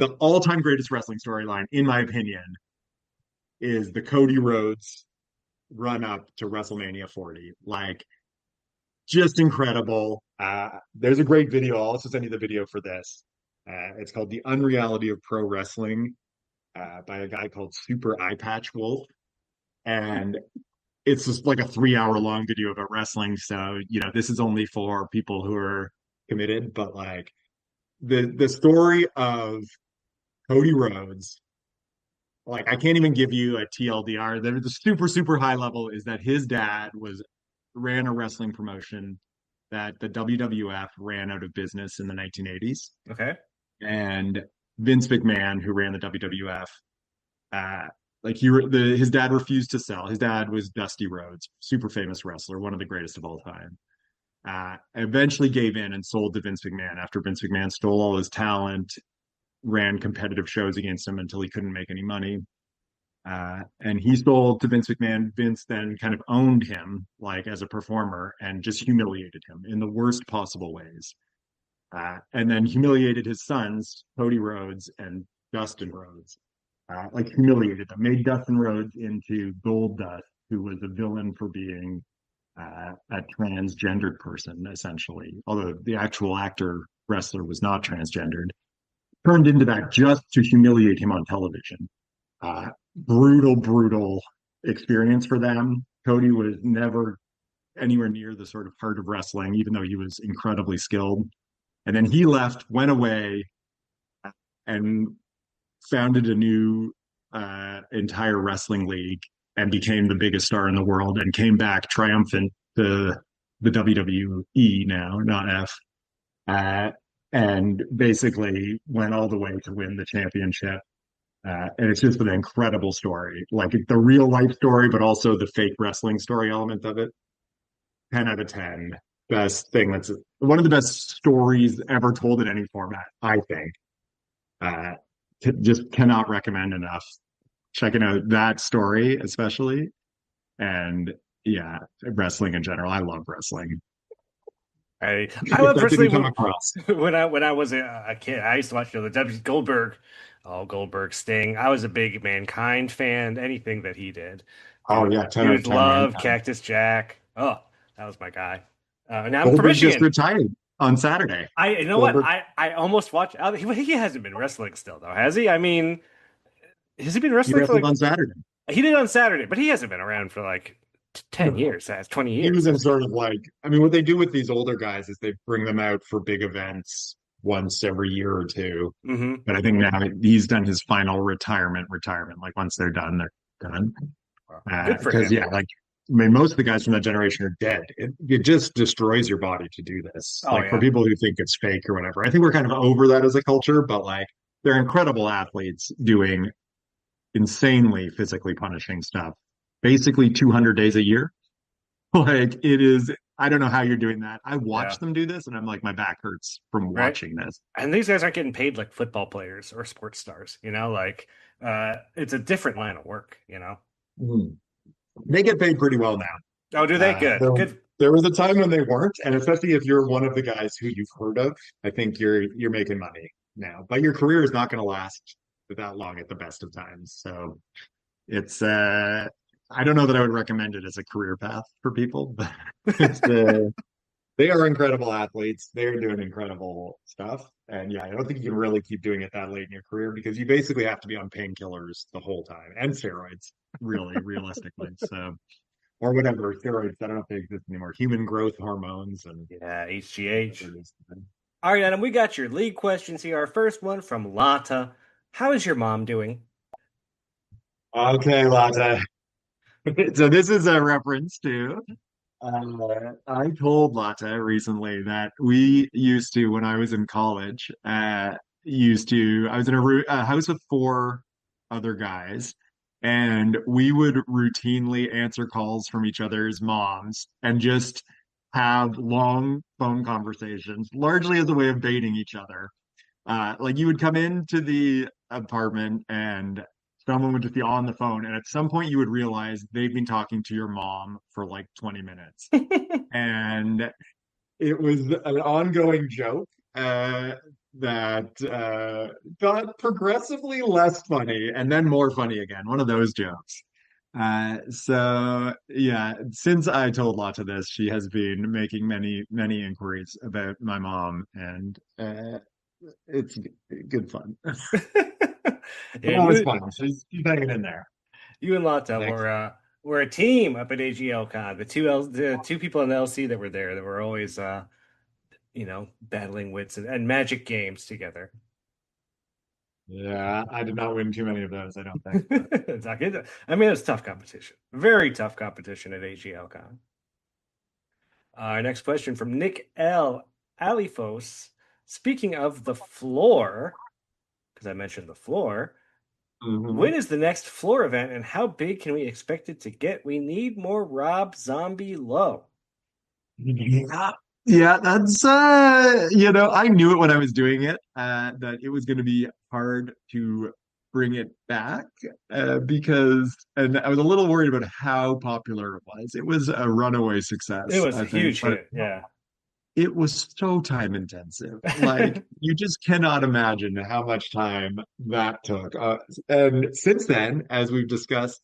the all-time greatest wrestling storyline, in my opinion, is the Cody Rhodes run up to WrestleMania 40. Like, just incredible. There's a great video. I'll also send you the video for this. It's called The Unreality of Pro Wrestling by a guy called Super Eye Patch Wolf. And it's just like a 3 hour long video about wrestling. So, this is only for people who are committed, but like the story of Cody Rhodes, like I can't even give you a TLDR. The super, super high level is that his dad ran a wrestling promotion that the WWF ran out of business in the 1980s. Okay. And Vince McMahon, who ran the WWF, his dad refused to sell. His dad was Dusty Rhodes, super famous wrestler, one of the greatest of all time. Eventually gave in and sold to Vince McMahon after Vince McMahon stole all his talent, ran competitive shows against him until he couldn't make any money. And he sold to Vince McMahon. Vince then kind of owned him like as a performer and just humiliated him in the worst possible ways. And then humiliated his sons, Cody Rhodes and Dustin Rhodes, humiliated them, made Dustin Rhodes into Goldust, who was a villain for being a transgendered person, essentially, although the actual actor wrestler was not transgendered, turned into that just to humiliate him on television. Brutal experience for them. Cody was never anywhere near the sort of heart of wrestling, even though he was incredibly skilled. And then he left, went away, and founded a new entire wrestling league and became the biggest star in the world and came back triumphant to the WWE now, not F, and basically went all the way to win the championship. And it's just an incredible story, like the real life story, but also the fake wrestling story element of it. 10 out of 10. Best thing. That's one of the best stories ever told in any format, I think. Just cannot recommend enough checking out that story, especially. And yeah, wrestling in general. I love wrestling. I love wrestling when I was a kid. I used to watch the Goldberg, Sting. I was a big Mankind fan. Anything that he did. Oh yeah, he was love Cactus Jack. Oh, that was my guy. Now I'm from Michigan. Just retired on Saturday. What? I almost watched. He hasn't been wrestling still though, has he? I mean, has he been wrestling on Saturday? He did on Saturday, but he hasn't been around for like 10 years, 20 years. He was in sort of what they do with these older guys is they bring them out for big events once every year or two. Mm-hmm. But I think now he's done his final retirement. Like once they're done, they're done. Good for him. Most of the guys from that generation are dead. It just destroys your body to do this. For people who think it's fake or whatever. I think we're kind of over that as a culture, but they're incredible athletes doing insanely physically punishing stuff. Basically 200 days a year. It is, I don't know how you're doing that. I watch them do this and I'm like, my back hurts from watching this. And these guys aren't getting paid like football players or sports stars, it's a different line of work, Mm. They get paid pretty well now. Oh, do they? Good. There was a time when they weren't, and especially if you're one of the guys who you've heard of, I think you're making money now. But your career is not going to last that long at the best of times. So it's I don't know that I would recommend it as a career path for people, but They are incredible athletes. They are doing incredible stuff. And yeah, I don't think you can really keep doing it that late in your career because you basically have to be on painkillers the whole time and steroids, really, realistically. So, or whatever steroids. I don't know if they exist anymore. Human growth hormones and Yeah, whatever HGH. it is. All right, Adam, we got your league questions here. Our first one from Lata. How is your mom doing? Okay, Lata. So this is a reference to I told Lata recently that we used to, when I was in college, I was in a house with four other guys, and we would routinely answer calls from each other's moms and just have long phone conversations, largely as a way of baiting each other. Like you would come into the apartment and someone would just be on the phone, and at some point you would realize they've been talking to your mom for like 20 minutes. And it was an ongoing joke that got progressively less funny and then more funny again. One of those jokes. So yeah, since I told Lotta this, she has been making many inquiries about my mom, and it's good fun. Yeah, Well, it's fun. She's hanging in there. you and Lata Thanks. were a team up at AGL Con. The two people in the LC that were there that were always battling wits and magic games together. Yeah, I did not win too many of those, I don't think. But It's not good. I mean, it's tough competition. Very tough competition at AGL Con. Our next question from Nick L. Alifos. Speaking of the floor, because I mentioned the floor, when mhm. is the next floor event and how big can we expect it to get? We need more Rob Zombie Low. Yeah, yeah, that's I knew it when I was doing it, that it was going to be hard to bring it back, because, and I was a little worried about how popular it was. It was a runaway It success, was a I think, huge but hit. Yeah. it was so time intensive. Like you just cannot imagine how much time that took. And since then, as we've discussed,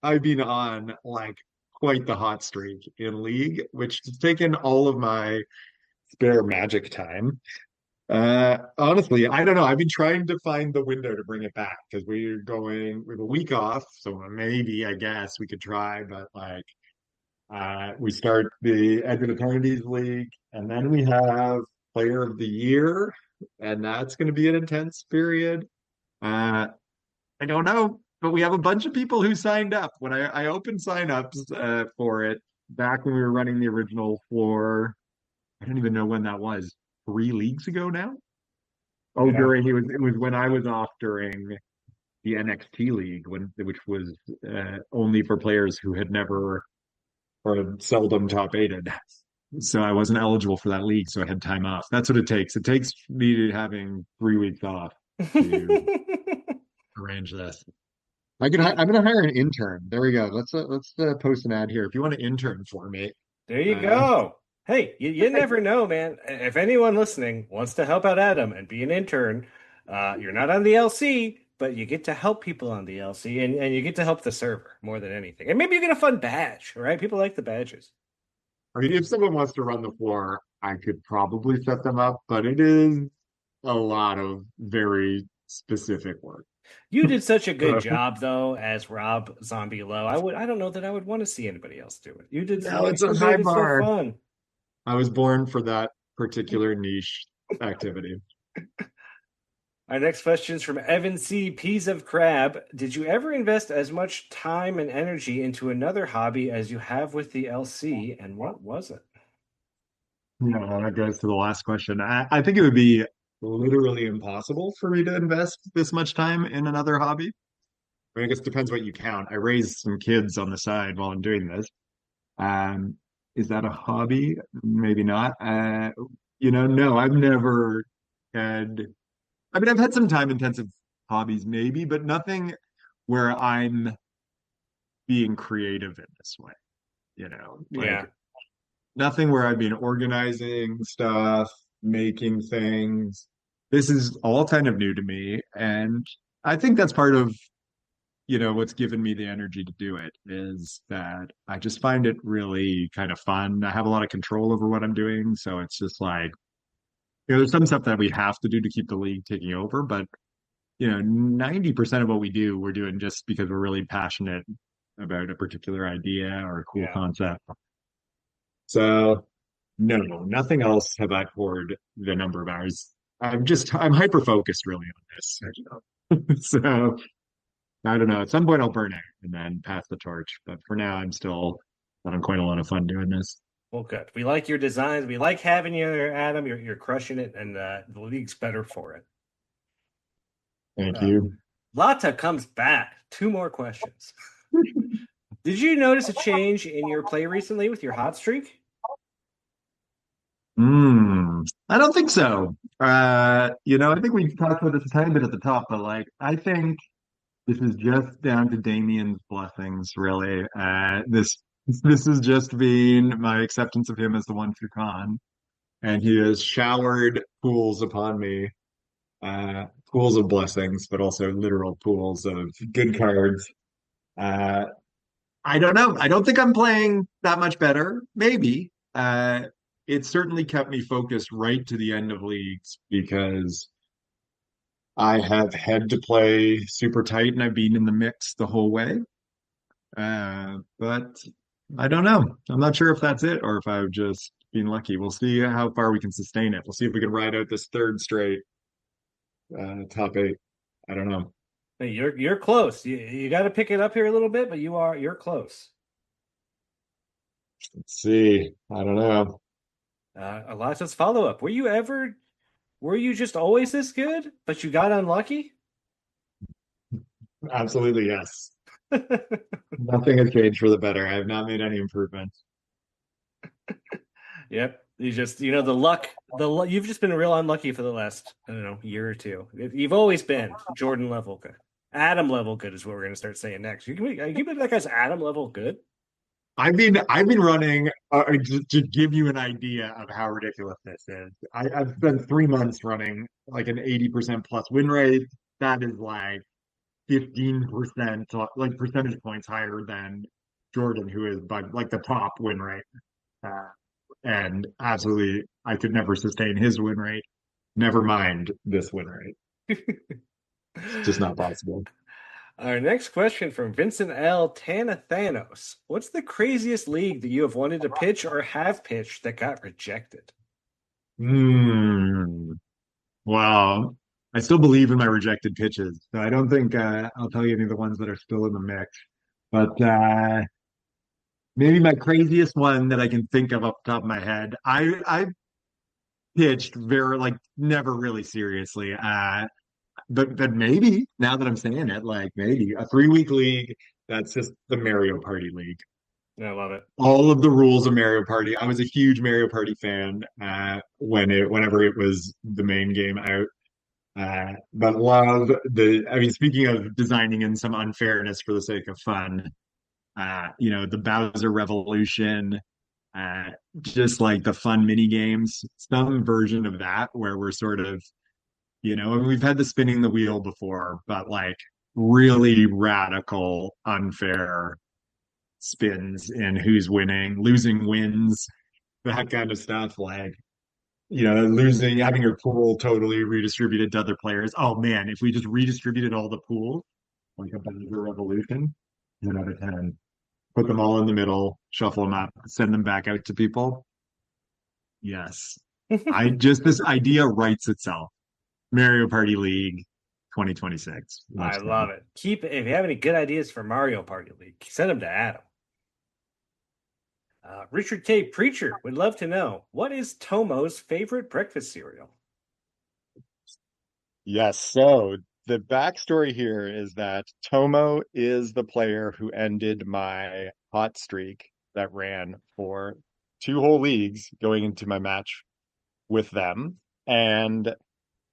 I've been on like quite the hot streak in League, which has taken all of my spare magic time. Honestly, I don't know. I've been trying to find the window to bring it back because we have a week off, so maybe I guess we could try, but like we start the Edge of Eternities League, and then we have Player of the Year, and that's going to be an intense period. Uh, I don't know, but we have a bunch of people who signed up. When I opened signups for it back when we were running the original floor, I don't even know when that was. 3 leagues ago now. Oh, Yeah. during it was when I was off during the NXT League, which was only for players who had never or had seldom top aided. So I wasn't eligible for that league, so I had time off. That's what it takes. It takes me having 3 weeks off to arrange this. I'm gonna hire an intern. There we go. Let's post an ad here. If you want to intern for me, There you uh, go. Hey, you never know, man. If anyone listening wants to help out Adam and be an intern, you're not on the LC, but you get to help people on the LC and you get to help the server more than anything. And maybe you get a fun badge, right? People like the badges. I mean, if someone wants to run the floor, I could probably set them up, but it is a lot of very specific work. You did such a good Uh, job though as Rob Zombie Low. I don't know that I would want to see anybody else do it. no, it's a You high made it so bar. fun. I was born for that particular niche activity. Our next question is from Evan C. Peas of Crab. Did you ever invest as much time and energy into another hobby as you have with the LC, and what was it? Yeah, that goes to the last question. I think it would be literally impossible for me to invest this much time in another hobby. I mean, I guess it depends what you count. I raised some kids on the side while I'm doing this. Um, is that a hobby? Maybe not. No, I've never had. I mean, I've had some time-intensive hobbies, maybe, but nothing where I'm being creative in this way. Yeah. Like nothing where I've been organizing stuff, making things. This is all kind of new to me, and I think that's part of what's given me the energy to do it is that I just find it really kind of fun. I have a lot of control over what I'm doing, so it's just like, there's some stuff that we have to do to keep the league taking over, but 90% of what we do, we're doing just because we're really passionate about a particular idea or a cool Yeah. concept. So no, nothing else have I poured the number of hours. I'm hyper focused really on this. So I don't know. At some point I'll burn out and then pass the torch. But for now, I'm still having quite a lot of fun doing this. Well, good. We like your designs. We like having you there, Adam. You're crushing it, and the league's better for it. Thank Uh, you. Lata comes back. Two more questions. Did you notice a change in your play recently with your hot streak? I don't think so. I think we talked about this a tiny bit at the top, but like I think this is just down to Damien's blessings, really. This has just been my acceptance of him as the one true Khan, and he has showered pools upon me, pools of blessings, but also literal pools of good cards. Uh, I don't know. I don't think I'm playing that much better. Maybe. It certainly kept me focused right to the end of leagues because I have had to play super tight and I've been in the mix the whole way. But I don't know. I'm not sure if that's it or if I've just been lucky. We'll see how far we can sustain it. We'll see if we can ride out this third straight top eight. I don't know. Hey, you're close. You got to pick it up here a little bit, but you're close. Let's see. I don't know. Elijah's follow up. Were you just always this good, but you got unlucky? Absolutely, yes. Nothing has changed for the better. I have not made any improvements. Yep. The luck, you've just been real unlucky for the last, I don't know, year or two. You've always been Jordan level good. Adam level good is what we're going to start saying next. You can that guy's Adam level good. I've been running to give you an idea of how ridiculous this is. I've spent 3 months running like an 80% plus win rate. That is like 15%, like percentage points higher than Jordan, who is by like the top win rate. And absolutely, I could never sustain his win rate. Never mind this win rate. It's just not possible. Our next question from Vincent L. Tanathanos. What's the craziest league that you have wanted to pitch or have pitched that got rejected? Well, I still believe in my rejected pitches. So I don't think I'll tell you any of the ones that are still in the mix. But maybe my craziest one that I can think of off the top of my head. I pitched very like never really seriously. But maybe now that I'm saying it, like maybe a 3-week league that's just the Mario Party League. I love it. All of the rules of Mario Party. I was a huge Mario Party fan whenever it was the main game out. But love speaking of designing in some unfairness for the sake of fun, the Bowser Revolution, just like the fun mini games, some version of that where we're sort of we've had the spinning the wheel before, but like really radical, unfair spins in who's winning, losing wins, that kind of stuff. Like, losing, having your pool totally redistributed to other players. Oh man, if we just redistributed all the pools, like a Bowser Revolution, 10 out of 10. Put them all in the middle, shuffle them up, send them back out to people. Yes. This idea writes itself. Mario Party League 2026. I love it. If you have any good ideas for Mario Party League, send them to Adam. Richard K. Preacher would love to know, what is Tomo's favorite breakfast cereal? Yes, so the backstory here is that Tomo is the player who ended my hot streak that ran for 2 whole leagues going into my match with them. And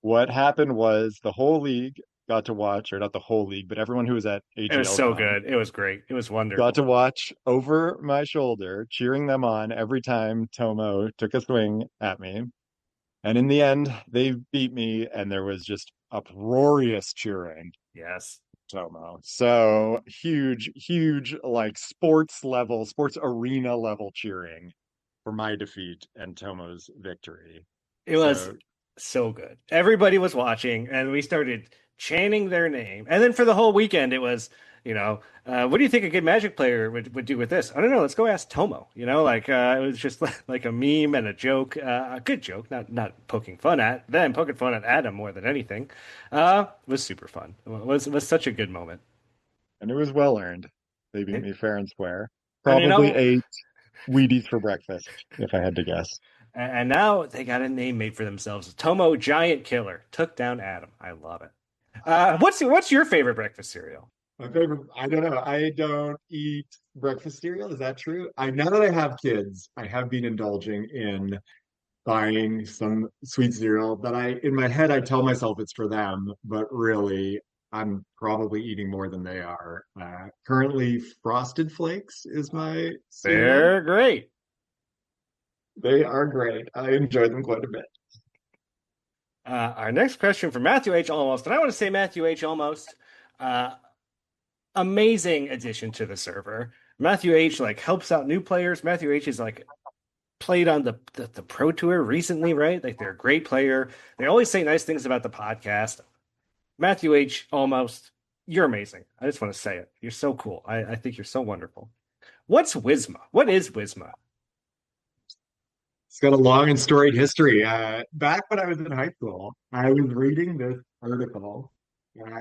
what happened was the whole league got to watch, or not the whole league, but everyone who was at AGL. It was so good. It was great. It was wonderful. Got to watch over my shoulder, cheering them on every time Tomo took a swing at me. And in the end, they beat me, and there was just uproarious cheering. Yes. Tomo. So huge, like sports arena level cheering for my defeat and Tomo's victory. It was So so good. Everybody was watching, and we started chanting their name. And then for the whole weekend, it was, what do you think a good Magic player would do with this? I don't know. Let's go ask Tomo. It was just like a meme and a joke, a good joke, not poking fun at them, poking fun at Adam more than anything. It was super fun. It was such a good moment. and it was well earned. They beat me fair and square. And you Probably know, ate Wheaties for breakfast, if I had to guess. and now they got a name made for themselves. Tomo Giant Killer took down Adam. I love it. What's your favorite breakfast cereal? My favorite, I don't know. I don't eat breakfast cereal. Is that true? Now that I have kids, I have been indulging in buying some sweet cereal that in my head, I tell myself it's for them, but really, I'm probably eating more than they are. Currently, Frosted Flakes is my cereal. They're great. They are great. I enjoy them quite a bit. Our next question from Matthew H. Almost, and I want to say Matthew H. Almost, uh, amazing addition to the server. Matthew H. like helps out new players. Matthew H. is like played on the Pro Tour recently, right? Like they're a great player. They always say nice things about the podcast. Matthew H. Almost, you're amazing. I just want to say it. You're so cool. I think you're so wonderful. What's Wisma? What is Wisma? It's got a long and storied history. Back when I was in high school, I was reading this article,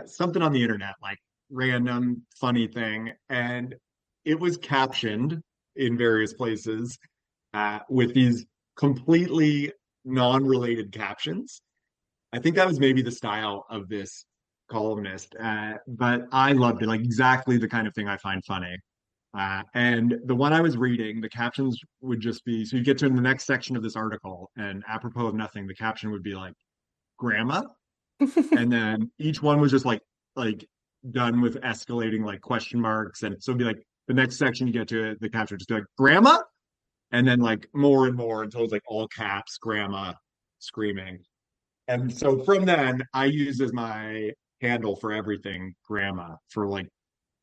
something on the internet, like random funny thing, and it was captioned in various places with these completely non-related captions. I think that was maybe the style of this columnist, but I loved it, like exactly the kind of thing I find funny. And the one I was reading, the captions would just be so you get to the next section of this article, and apropos of nothing, the caption would be like grandma, and then each one was just like done with escalating like question marks, and so it'd be like the next section you get to it, the caption would just be like grandma, and then like more and more until it's like all caps, grandma screaming. And so from then, I use as my handle for everything grandma for like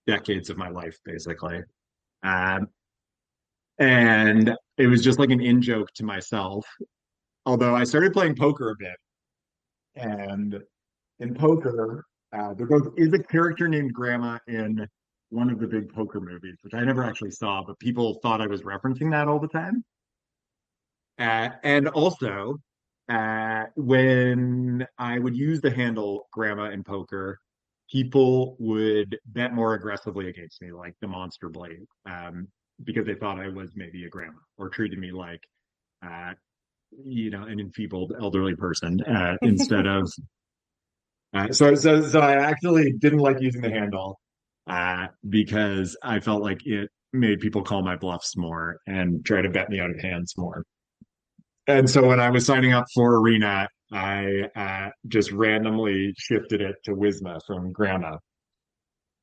decades of my life, basically. Um, and it was just like an in joke to myself. Although I started playing poker a bit, and in poker, there is a character named Grandma in one of the big poker movies, which I never actually saw, but people thought I was referencing that all the time. And also, when I would use the handle Grandma in poker, people would bet more aggressively against me, like the Monster Blade, because they thought I was maybe a grandma or treated me like, uh, an enfeebled elderly person instead of. So I actually didn't like using the handle because I felt like it made people call my bluffs more and try to bet me out of hands more. And so when I was signing up for Arena, I just randomly shifted it to Wisma from Grandma.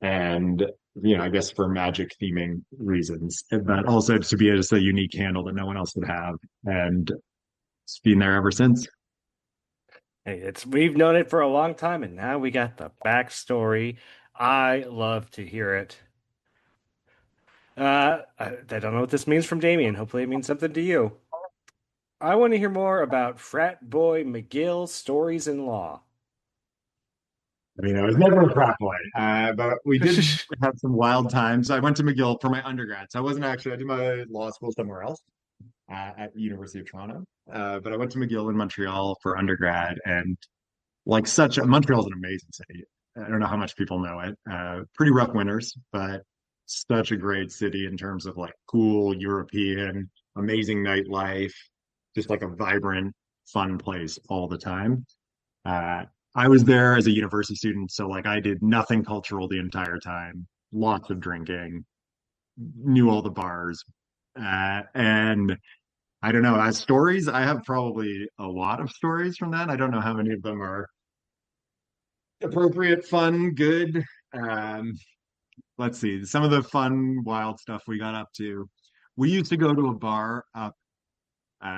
And, I guess for magic theming reasons, but also to be just a unique handle that no one else would have. And it's been there ever since. Hey, we've known it for a long time, and now we got the backstory. I love to hear it. I don't know what this means from Damien. Hopefully, it means something to you. I want to hear more about Frat Boy McGill's stories in law. I mean, I was never a frat boy, but we did have some wild times. I went to McGill for my undergrad. So I did my law school somewhere else at the University of Toronto. But I went to McGill in Montreal for undergrad, and like Montreal's an amazing city. I don't know how much people know it. Pretty rough winters, but such a great city in terms of like cool European, amazing nightlife, just like a vibrant, fun place all the time. I was there as a university student, so like I did nothing cultural the entire time, lots of drinking, knew all the bars. And I don't know, as stories, I have probably a lot of stories from that. I don't know how many of them are appropriate, fun, good. Um, let's see, some of the fun, wild stuff we got up to. We used to go to a bar up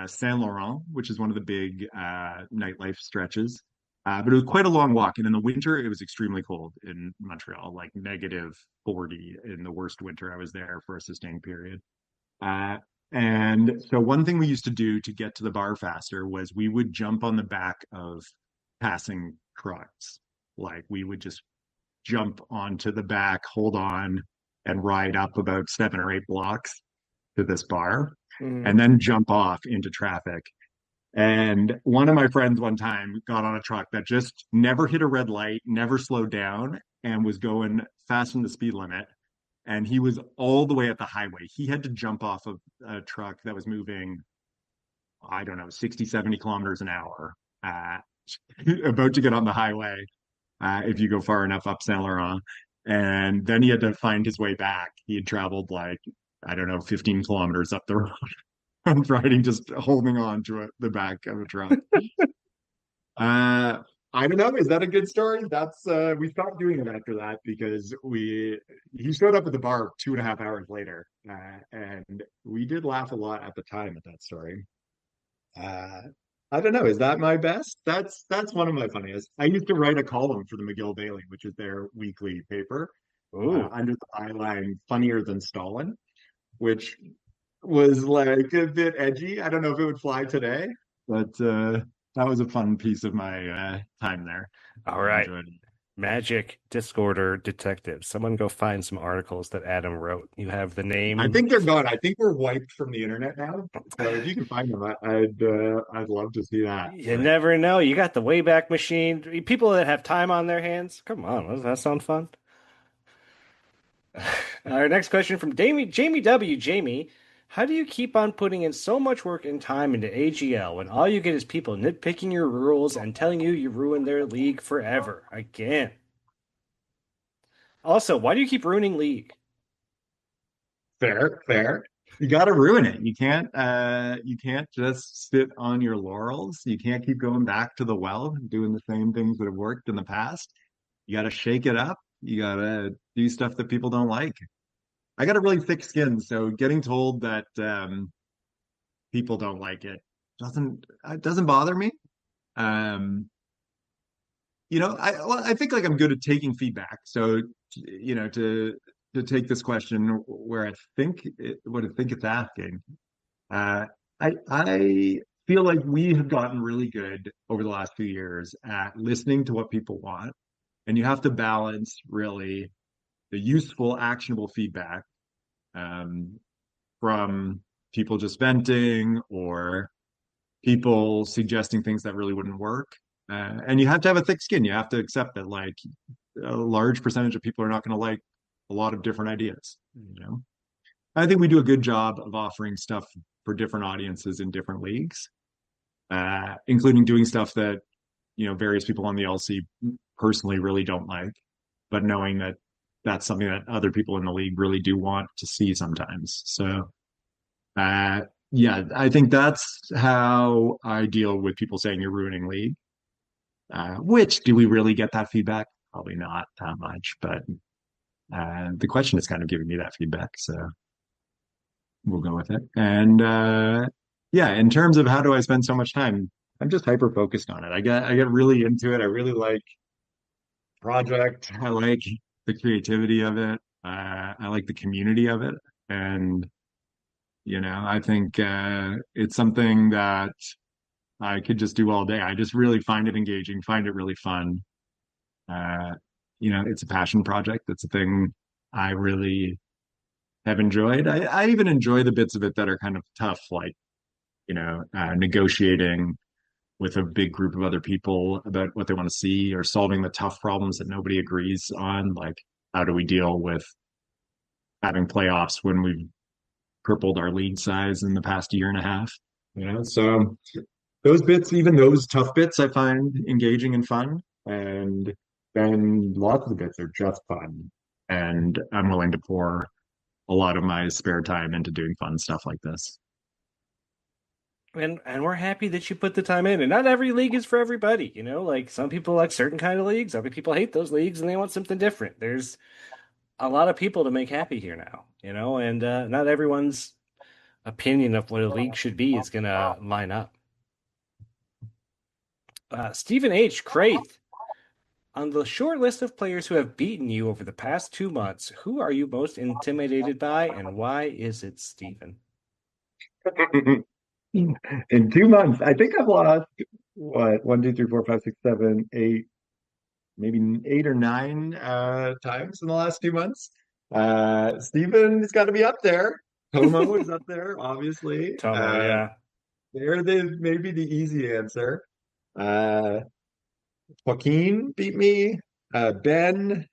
Saint Laurent, which is one of the big nightlife stretches. But it was quite a long walk. And in the winter, it was extremely cold in Montreal, like -40 in the worst winter I was there for a sustained period. Uh, and so one thing we used to do to get to the bar faster was we would jump on the back of passing trucks. Like we would just jump onto the back, hold on, and ride up about 7 or 8 blocks to this bar, Mm. and then jump off into traffic. And one of my friends one time got on a truck that just never hit a red light, never slowed down, and was going faster than the speed limit. And he was all the way at the highway. He had to jump off of a truck that was moving, I don't know, 60, 70 kilometers an hour, uh, about to get on the highway if you go far enough up Saint Laurent. And then he had to find his way back. He had traveled like, I don't know, 15 kilometers up the road. I'm riding, just holding on to the back of a truck. Uh, I don't know. Is that a good story? That's we stopped doing it after that because we he showed up at the bar 2.5 hours later, and we did laugh a lot at the time at that story. Uh, I don't know. Is that my best? That's one of my funniest. I used to write a column for the McGill Daily, which is their weekly paper, Ooh. under the byline "Funnier than Stalin," which was like a bit edgy. I don't know if it would fly today, but that was a fun piece of my time there. All I right. enjoyed it. Magic Discorder Detective. Someone go find some articles that Adam wrote. You have the I name. think they're gone. I think we're wiped from the internet now. So if you can find them, I'd love to see that. You never know. You got the Wayback Machine. People that have time on their hands. Come on, doesn't that sound fun? Our next question from Jamie W. Jamie, how do you keep on putting in so much work and time into AGL when all you get is people nitpicking your rules and telling you ruined their league forever? Again. Also, why do you keep ruining league? Fair, fair. You got to ruin it. You can't just sit on your laurels. You can't keep going back to the well, doing the same things that have worked in the past. You got to shake it up. You got to do stuff that people don't like. I got a really thick skin, so getting told that people don't like it doesn't bother me. Um, I think like I'm good at taking feedback. So, to take this question where what I think it's asking, uh, I feel like we have gotten really good over the last few years at listening to what people want, and you have to balance really the useful, actionable feedback um, from people just venting or people suggesting things that really wouldn't work. And you have to have a thick skin. You have to accept that like a large percentage of people are not going to like a lot of different ideas. I think we do a good job of offering stuff for different audiences in different leagues, including doing stuff that various people on the LC personally really don't like, but knowing that that's something that other people in the league really do want to see sometimes. So, yeah, I think that's how I deal with people saying you're ruining league. Which do we really get that feedback? Probably not that much, but the question is kind of giving me that feedback, so we'll go with it. And yeah, in terms of how do I spend so much time, I'm just hyper focused on it. I get really into it. I really like project. I like the creativity of it. I like the community of it, and I think it's something that I could just do all day. I just really find it engaging, find it really fun. Uh, it's a passion project. It's a thing I really have enjoyed. I even enjoy the bits of it that are kind of tough, like, negotiating with a big group of other people about what they want to see or solving the tough problems that nobody agrees on. Like, how do we deal with having playoffs when we've crippled our league size in the past year and a half? So those bits, even those tough bits, I find engaging and fun. And then lots of the bits are just fun. And I'm willing to pour a lot of my spare time into doing fun stuff like this. And we're happy that you put the time in. And not every league is for everybody, like some people like certain kind of leagues, other people hate those leagues and they want something different. There's a lot of people to make happy here now, and not everyone's opinion of what a league should be is gonna line up. Stephen H. Craith. On the short list of players who have beaten you over the past 2 months, who are you most intimidated by, and why is it Stephen? In 2 months, I think I've lost what, 1, 2, 3, 4, 5, 6, 7, 8, maybe 8 or 9 times in the last 2 months. Steven has got to be up there. Como is up there, obviously. Tomo, yeah. They're maybe the easy answer. Uh, Joaquin beat me. Ben,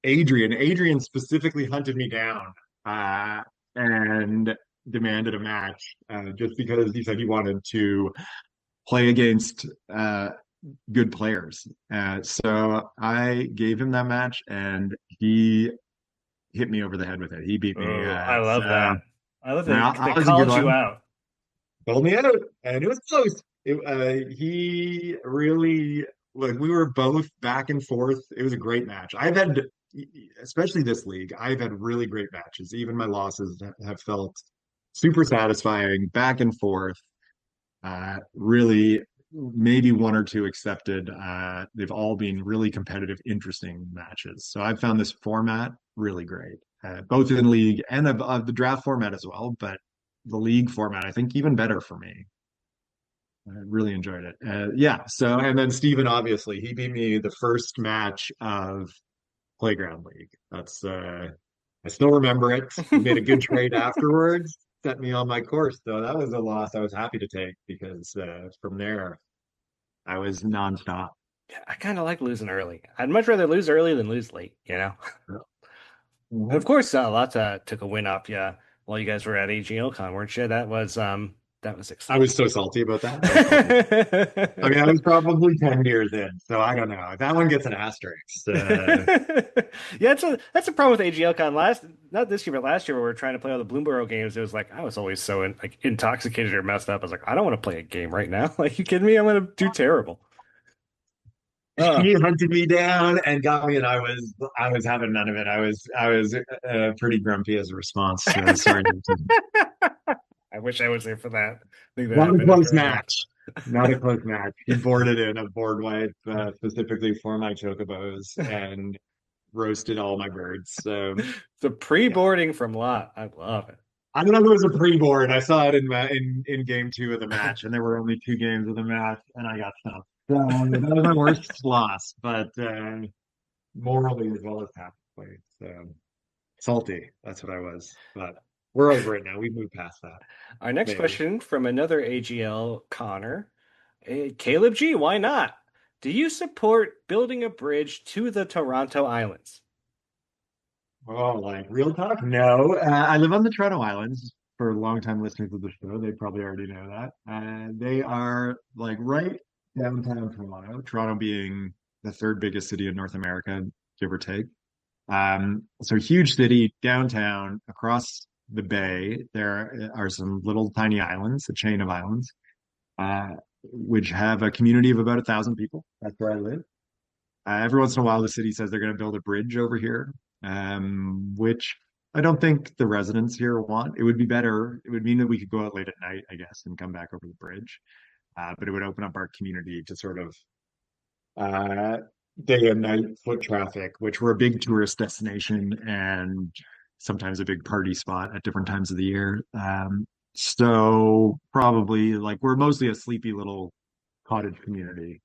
Adrian. Adrian specifically hunted me down and demanded a match just because he said he wanted to play against good players. So I gave him that match, and he hit me over the head with it. He beat me. Oh, I love So that. I love that that they was a good called you one. out. Called me out, and it was close. He really, like, we were both back and forth. It was a great match. I've had, especially this league, I've had really great matches. Even my losses have felt super satisfying, back and forth. Really, maybe one or two accepted. They've all been really competitive, interesting matches. So I've found this format really great, both in league and of the draft format as well. But the league format, I think, even better for me. I really enjoyed it. Yeah. So, and then Steven, obviously, he beat me the first match of Playground League. That's I still remember it. He made a good trade afterwards, set me on my course. So that was a loss I was happy to take because from there I was nonstop. Yeah, I kind of like losing early. I'd much rather lose early than lose late, you know? And of Mhm. course, Lata took a win up, yeah, while you guys were at AGLCon, weren't you? That was I exciting. was so salty about that. I was salty. I mean, I was probably 10 years in, so I don't know. That one gets an asterisk. Yeah, that's a problem with AGLCon last, not this year, but last year when we were trying to play all the Bloomborough games. It was like I was always so like intoxicated or messed up. I was like, I don't want to play a game right now. Like, you kidding me? I'm gonna do terrible. Oh, He hunted me down and got me, and I was having none of it. I was pretty grumpy as a response. Sorry. I wish I was there for that. I think that'd Not have a been close enjoyable. match. Not a close match. He boarded in a board wipe specifically for my chocobos and roasted all my birds. So The yeah, pre-boarding from Lot, I love I don't know if it was a pre-board. I saw it in game two of the match, and there were only 2 games of the match, and I got stumped. So that was my worst loss, but morally as well as tactically. So salty. That's what I was. But we're over it now. We've moved past that. Our next Maybe. question from another AGL Connor. Caleb G, why not? Do you support building a bridge to the Toronto Islands? Oh, like real talk? No. I live on the Toronto Islands. For longtime listeners of the show, they probably already know that. They are like right downtown Toronto, Toronto being the third biggest city in North America, give or take. So huge city, downtown, across the bay, there are some little tiny islands, a chain of islands, uh, which have a community of about 1,000 people. That's where I live. Every once in a while, the city says they're going to build a bridge over here, which I don't think the residents here want. It would be better. It would mean that we could go out late at night, I guess, and come back over the bridge. But it would open up our community to sort of uh, day and night foot traffic, which we're a big tourist destination and sometimes a big party spot at different times of the year. So probably like we're mostly a sleepy little cottage community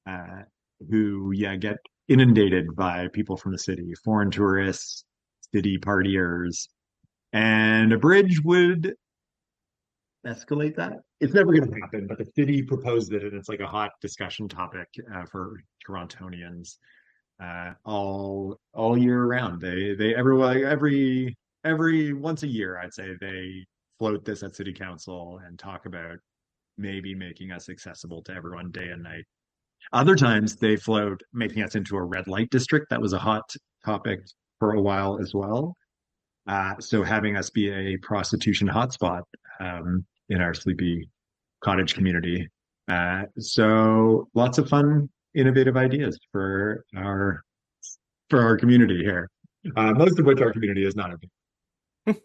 uh, who, yeah, get inundated by people from the city, foreign tourists, city partiers, and a bridge would escalate that. It's never going to happen, but the city proposed it, and it's like a hot discussion topic for Torontonians all year round. They every once a year, I'd say they float this at city council and talk about maybe making us accessible to everyone day and night. Other times they float making us into a red light district. That was a hot topic for a while as well. So having us be a prostitution hotspot in our sleepy cottage community. So lots of fun, innovative ideas for our community here. Most of which our community is not a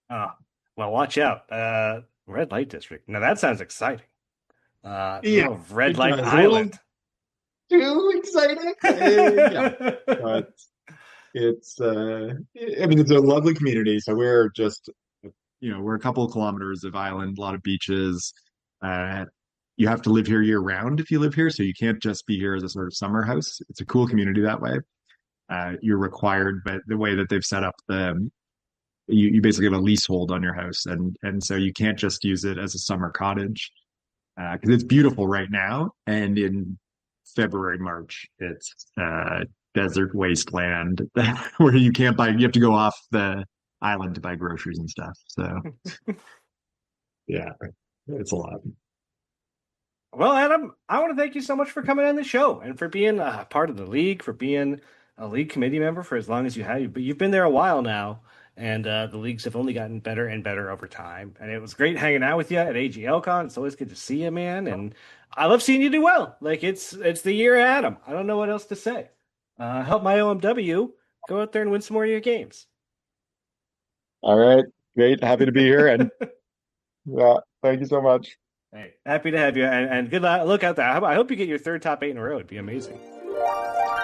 Oh, well, watch out. Red light district. Now that sounds exciting. little Red Light it's Island. Too exciting. Yeah, but it's I mean, it's a lovely community. So we're just, we're a couple of kilometers of island, a lot of beaches. You have to live here year round if you live here, so you can't just be here as a sort of summer house. It's a cool community that way. You're required, but the way that they've set up you basically have a leasehold on your house, and so you can't just use it as a summer cottage, because it's beautiful right now, and in February, March, it's desert wasteland where you have to go off the island to buy groceries and stuff. So yeah, it's a lot. Well, Adam, I want to thank you so much for coming on the show and for being part of the league, for being a league committee member for as long as you have. But you've been there a while now, and the leagues have only gotten better and better over time. And it was great hanging out with you at AGLCon. It's always good to see you, man. And I love seeing you do well. Like, it's the year of Adam. I don't know what else to say. Help my OMW go out there and win some more of your games. All right, great, happy to be here, and yeah, thank you so much. Hey, happy to have you, and good luck out there. I hope you get your third top 8 in a row. It'd be amazing.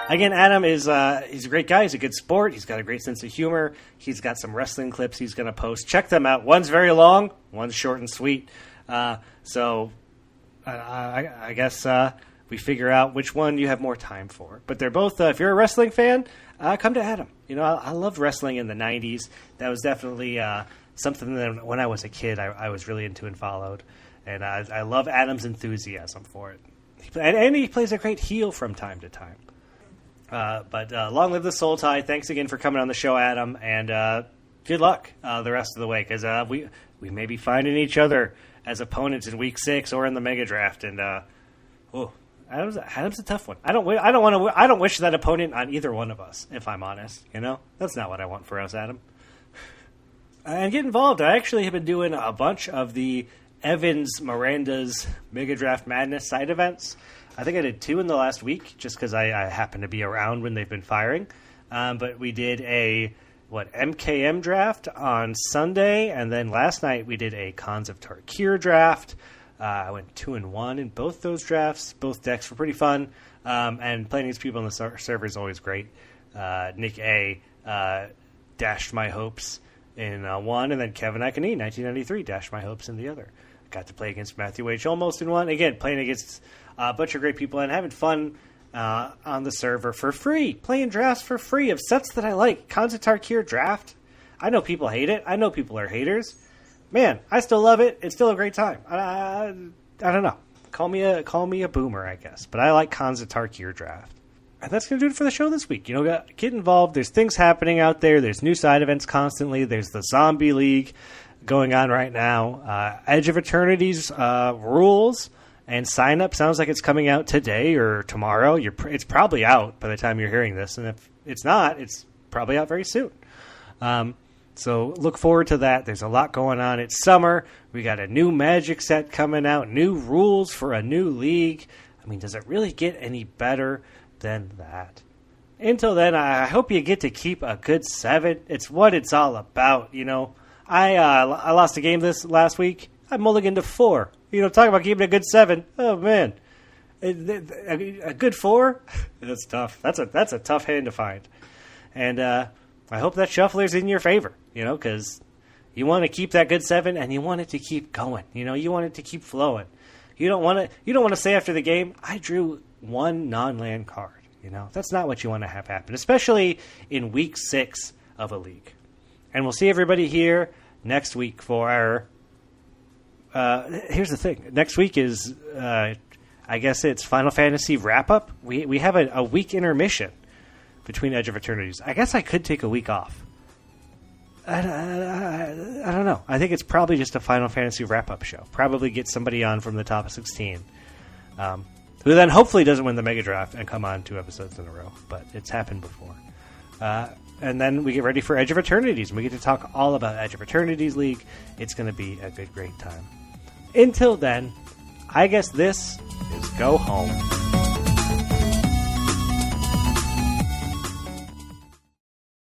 Again, Adam is he's a great guy. He's a good sport. He's got a great sense of humor. He's got some wrestling clips he's going to post. Check them out. One's very long, one's short and sweet. So I guess we figure out which one you have more time for. But they're both, if you're a wrestling fan, come to Adam. I loved wrestling in the 90s. That was definitely something that when I was a kid I was really into and followed. And I love Adam's enthusiasm for it. And he plays a great heel from time to time. But long live the Soul Tie. Thanks again for coming on the show, Adam. And good luck the rest of the way, because we may be finding each other as opponents in Week 6 or in the Mega Draft. And Adam's a tough one. I don't wish that opponent on either one of us, if I'm honest. That's not what I want for us, Adam. And get involved. I actually have been doing a bunch of the Evans Miranda's Mega Draft Madness side events. I think I did 2 in the last week, just because I happened to be around when they've been firing. But we did a MKM draft on Sunday, and then last night we did a Khans of Tarkir draft. I went 2-1 in both those drafts. Both decks were pretty fun, and playing these people on the server is always great. Nick A. dashed my hopes in one, and then Kevin Iconine, 1993, dashed my hopes in the other. Got to play against Matthew H. almost in one. Again, playing against a bunch of great people and having fun on the server for free. Playing drafts for free of sets that I like. Khans of Tarkir draft. I know people hate it. I know people are haters. Man, I still love it. It's still a great time. I don't know. Call me a boomer, I guess. But I like Khans of Tarkir draft. And that's going to do it for the show this week. Get involved. There's things happening out there. There's new side events constantly. There's the Zombie League going on right now. Edge of Eternity's rules and sign up sounds like it's coming out today or tomorrow. It's probably out by the time you're hearing this. And if it's not, it's probably out very soon. So look forward to that. There's a lot going on. It's summer. We got a new Magic set coming out. New rules for a new league. I mean, does it really get any better than that? Until then, I hope you get to keep a good 7. It's what it's all about, I lost a game this last week. I mulliganed to 4. Talk about keeping a good 7. Oh man, a good 4. That's tough. That's a tough hand to find. And I hope that shuffler's in your favor. Because you want to keep that good 7, and you want it to keep going. You want it to keep flowing. You don't want to say after the game, I drew 1 non-land card. That's not what you want to have happen, especially in Week 6 of a league. And we'll see everybody here next week for our... here's the thing. Next week is, I guess it's Final Fantasy wrap-up. We have a week intermission between Edge of Eternities. I guess I could take a week off. I don't know. I think it's probably just a Final Fantasy wrap-up show. Probably get somebody on from the top of 16. Who then hopefully doesn't win the Mega Draft and come on 2 episodes in a row. But it's happened before. And then we get ready for Edge of Eternities. And we get to talk all about Edge of Eternities League. It's going to be a good, great time. Until then, I guess this is Go Home.